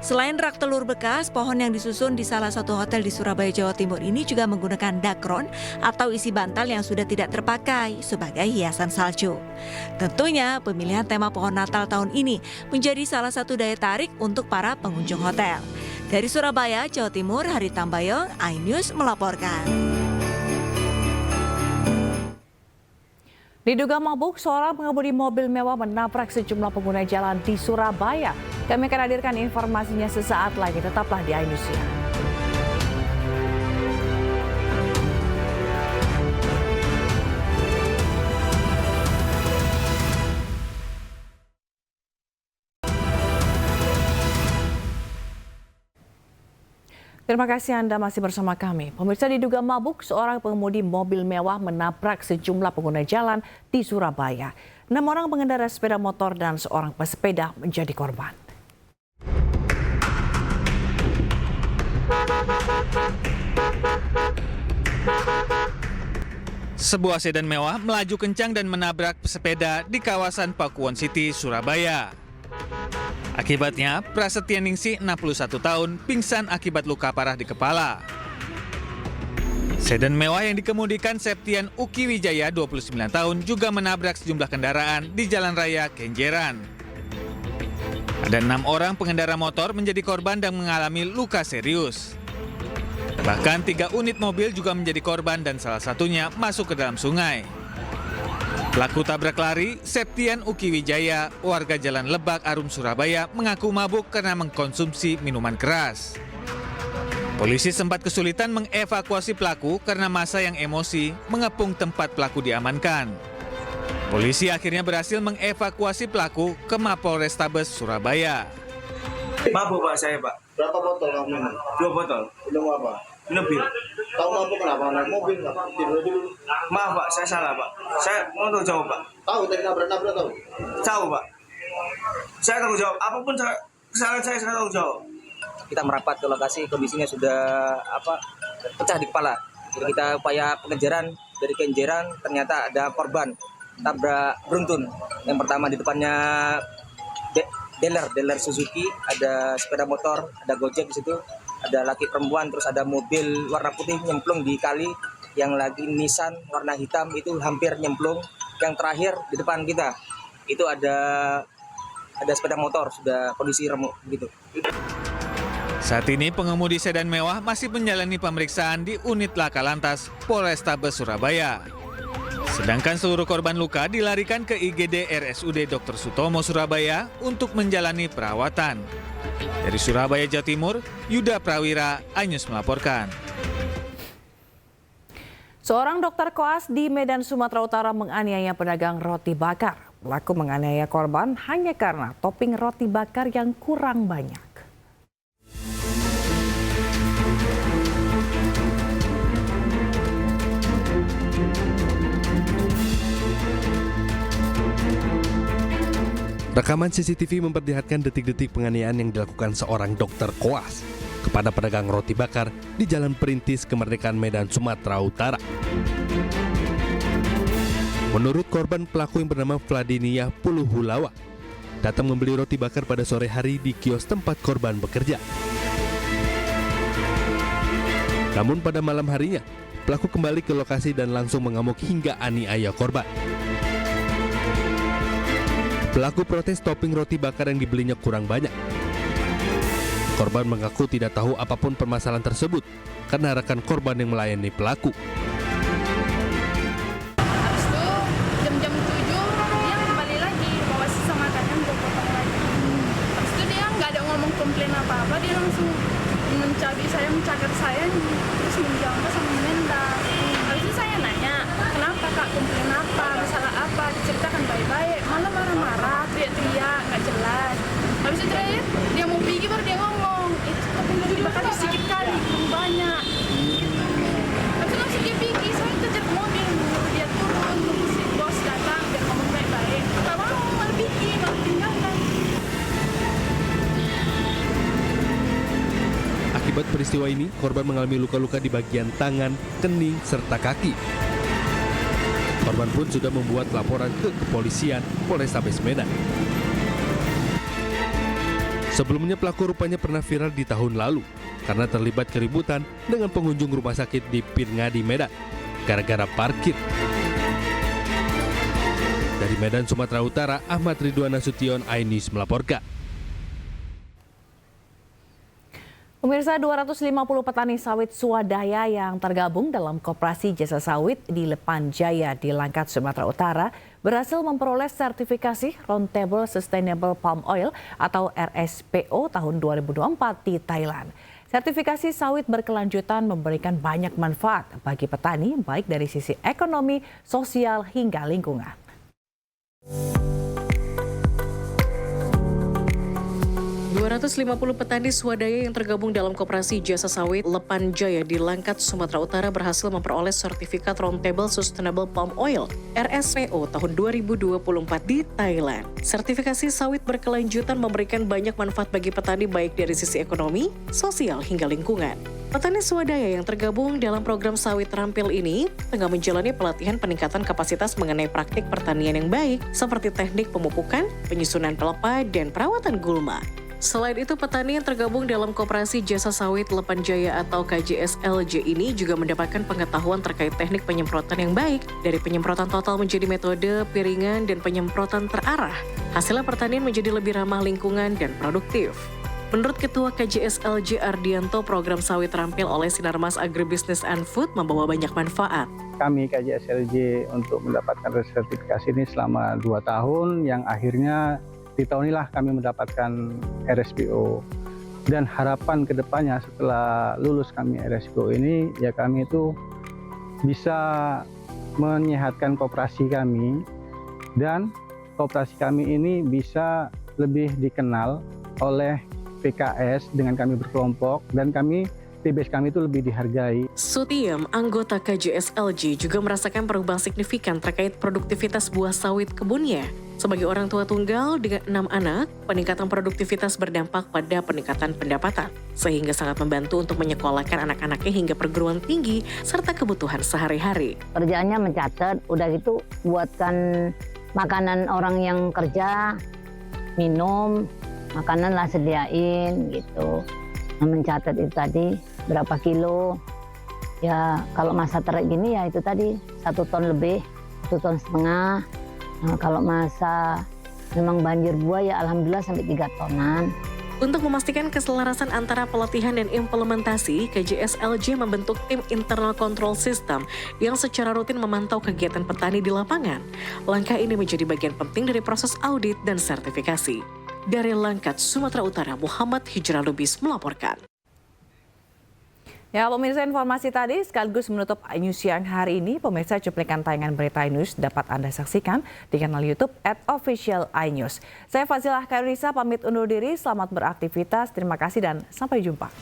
Selain rak telur bekas, pohon yang disusun di salah satu hotel di Surabaya, Jawa Timur ini juga menggunakan dakron atau isi bantal yang sudah tidak terpakai sebagai hiasan salju. Tentunya pemilihan tema pohon Natal tahun ini menjadi salah satu daya tarik untuk para pengunjung hotel. Dari Surabaya, Jawa Timur, Hari Tambayong, iNews melaporkan. Diduga mabuk, seorang pengemudi mobil mewah menabrak sejumlah pengguna jalan di Surabaya. Kami akan hadirkan informasinya sesaat lagi. Tetaplah di iNews. Terima kasih Anda masih bersama kami. Pemirsa, diduga mabuk, seorang pengemudi mobil mewah menabrak sejumlah pengguna jalan di Surabaya. 6 orang pengendara sepeda motor dan seorang pesepeda menjadi korban. Sebuah sedan mewah melaju kencang dan menabrak pesepeda di kawasan Pakuwon City, Surabaya. Akibatnya, Prasetya Ningsih, 61 tahun, pingsan akibat luka parah di kepala. Sedan mewah yang dikemudikan Septian Uki Wijaya, 29 tahun, juga menabrak sejumlah kendaraan di Jalan Raya Kenjeran. Ada 6 orang pengendara motor menjadi korban dan mengalami luka serius. Bahkan 3 unit mobil juga menjadi korban dan salah satunya masuk ke dalam sungai. Pelaku tabrak lari, Septian Uki Wijaya, warga Jalan Lebak, Arum, Surabaya, mengaku mabuk karena mengkonsumsi minuman keras. Polisi sempat kesulitan mengevakuasi pelaku karena massa yang emosi mengepung tempat pelaku diamankan. Polisi akhirnya berhasil mengevakuasi pelaku ke Mapolrestabes Surabaya. Mabuk Pak saya Pak. Berapa botol kamu? 2 botol. Minum apa? Mobil. Tahu mampu kenapa naik mobil nggak? Tidur dulu. Maaf Pak, saya salah Pak. Saya mau tahu jawab Pak. Tahu tadi nabrak tahu? Tahu Pak. Saya tahu jawab. Apapun kesalahan saya tahu jawab. Kita merapat ke lokasi, kondisinya sudah pecah di kepala. Jadi kita upaya pengejaran dari Kenjeran, ternyata ada korban tabrak beruntun. Yang pertama di depannya dealer Suzuki, ada sepeda motor, ada Gojek di situ, ada laki perempuan, terus ada mobil warna putih nyemplung di kali, yang lagi Nissan warna hitam itu hampir nyemplung. Yang terakhir di depan kita itu ada sepeda motor sudah kondisi remuk gitu. Saat ini pengemudi sedan mewah masih menjalani pemeriksaan di unit laka lantas Polrestabes Surabaya. Sedangkan seluruh korban luka dilarikan ke IGD RSUD Dr. Sutomo Surabaya untuk menjalani perawatan. Dari Surabaya, Jawa Timur, Yuda Prawira, iNews melaporkan. Seorang dokter koas di Medan, Sumatera Utara menganiaya pedagang roti bakar. Pelaku menganiaya korban hanya karena topping roti bakar yang kurang banyak. Rekaman CCTV memperlihatkan detik-detik penganiayaan yang dilakukan seorang dokter koas kepada pedagang roti bakar di Jalan Perintis Kemerdekaan Medan, Sumatera Utara. Menurut korban, pelaku yang bernama Vladiniah Puluhulawa datang membeli roti bakar pada sore hari di kios tempat korban bekerja. Namun pada malam harinya, pelaku kembali ke lokasi dan langsung mengamuk hingga aniaya korban. Pelaku protes topping roti bakar yang dibelinya kurang banyak. Korban mengaku tidak tahu apapun permasalahan tersebut karena rekan korban yang melayani pelaku. Habis itu jam-jam 7 dia kembali lagi bawa sisa makanan untuk potong lagi. Habis itu dia nggak ada ngomong komplain apa-apa, dia langsung mencabi saya, mencakar saya, terus menjambak sama menendang. Habis itu saya nanya, kenapa kak, komplain apa, masalah apa, diceritakan baik-baik, malah marah-marah, teriak-teriak, nggak jelas. Habis itu terakhir, dia mau pergi baru dia ngomong, itu topping roti bakar sedikit kali, kurang banyak. Habis itu langsung dia pergi, saya kejar ke mobil, dia turun, tunggu si bos datang, biar ngomong baik-baik. Nggak mau, malah pergi, malah tinggalkan. Akibat peristiwa ini, korban mengalami luka-luka di bagian tangan, kening, serta kaki. Korban pun sudah membuat laporan ke kepolisian Polrestabes Medan. Sebelumnya pelaku rupanya pernah viral di tahun lalu karena terlibat keributan dengan pengunjung rumah sakit di Pirngadi, Medan, gara-gara parkir. Dari Medan, Sumatera Utara, Ahmad Ridwan Nasution, iNews melaporkan. Pemirsa, 250 petani sawit swadaya yang tergabung dalam Koperasi Jasa Sawit di Lepan Jaya di Langkat, Sumatera Utara berhasil memperoleh sertifikasi Roundtable Sustainable Palm Oil atau RSPO tahun 2024 di Thailand. Sertifikasi sawit berkelanjutan memberikan banyak manfaat bagi petani, baik dari sisi ekonomi, sosial, hingga lingkungan. ...250 petani swadaya yang tergabung dalam Koperasi Jasa Sawit Lepan Jaya di Langkat, Sumatera Utara berhasil memperoleh sertifikat Roundtable Sustainable Palm Oil (RSPO) tahun 2024 di Thailand. Sertifikasi sawit berkelanjutan memberikan banyak manfaat bagi petani baik dari sisi ekonomi, sosial, hingga lingkungan. Petani swadaya yang tergabung dalam program sawit terampil ini tengah menjalani pelatihan peningkatan kapasitas mengenai praktik pertanian yang baik seperti teknik pemupukan, penyusunan pelepah, dan perawatan gulma. Selain itu, petani yang tergabung dalam Koperasi Jasa Sawit Lepan Jaya atau KJSLJ ini juga mendapatkan pengetahuan terkait teknik penyemprotan yang baik, dari penyemprotan total menjadi metode, piringan, dan penyemprotan terarah. Hasilnya pertanian menjadi lebih ramah lingkungan dan produktif. Menurut Ketua KJSLJ Ardianto, program sawit terampil oleh Sinarmas Agribisnis and Food membawa banyak manfaat. Kami KJSLJ untuk mendapatkan sertifikasi ini selama 2 tahun, yang akhirnya di tahun inilah kami mendapatkan RSPO. Dan harapan kedepannya setelah lulus kami RSPO ini, ya kami itu bisa menyehatkan koperasi kami, dan koperasi kami ini bisa lebih dikenal oleh PKS dengan kami berkelompok, dan kami TBS kami itu lebih dihargai. Sutiem, anggota KJSLJ, juga merasakan perubahan signifikan terkait produktivitas buah sawit kebunnya. Sebagai orang tua tunggal dengan 6 anak, peningkatan produktivitas berdampak pada peningkatan pendapatan, sehingga sangat membantu untuk menyekolahkan anak-anaknya hingga perguruan tinggi serta kebutuhan sehari-hari. Kerjaannya mencatat, udah gitu buatkan makanan orang yang kerja, minum, makanan lah sediain gitu. Mencatat itu tadi berapa kilo, ya kalau masa terik gini ya itu tadi 1 ton lebih, 1,5 ton. Nah, kalau masa memang banjir buah ya alhamdulillah sampai 3 tonan. Untuk memastikan keselarasan antara pelatihan dan implementasi, KJSLJ membentuk tim internal control system yang secara rutin memantau kegiatan petani di lapangan. Langkah ini menjadi bagian penting dari proses audit dan sertifikasi. Dari Langkat, Sumatera Utara, Muhammad Hijrah Lubis melaporkan. Ya, pemirsa, informasi tadi sekaligus menutup iNews Siang hari ini. Pemirsa, cuplikan tayangan berita iNews dapat Anda saksikan di kanal YouTube @official_iNews. Saya Fazilah Khairunisa pamit undur diri, selamat beraktivitas, terima kasih dan sampai jumpa.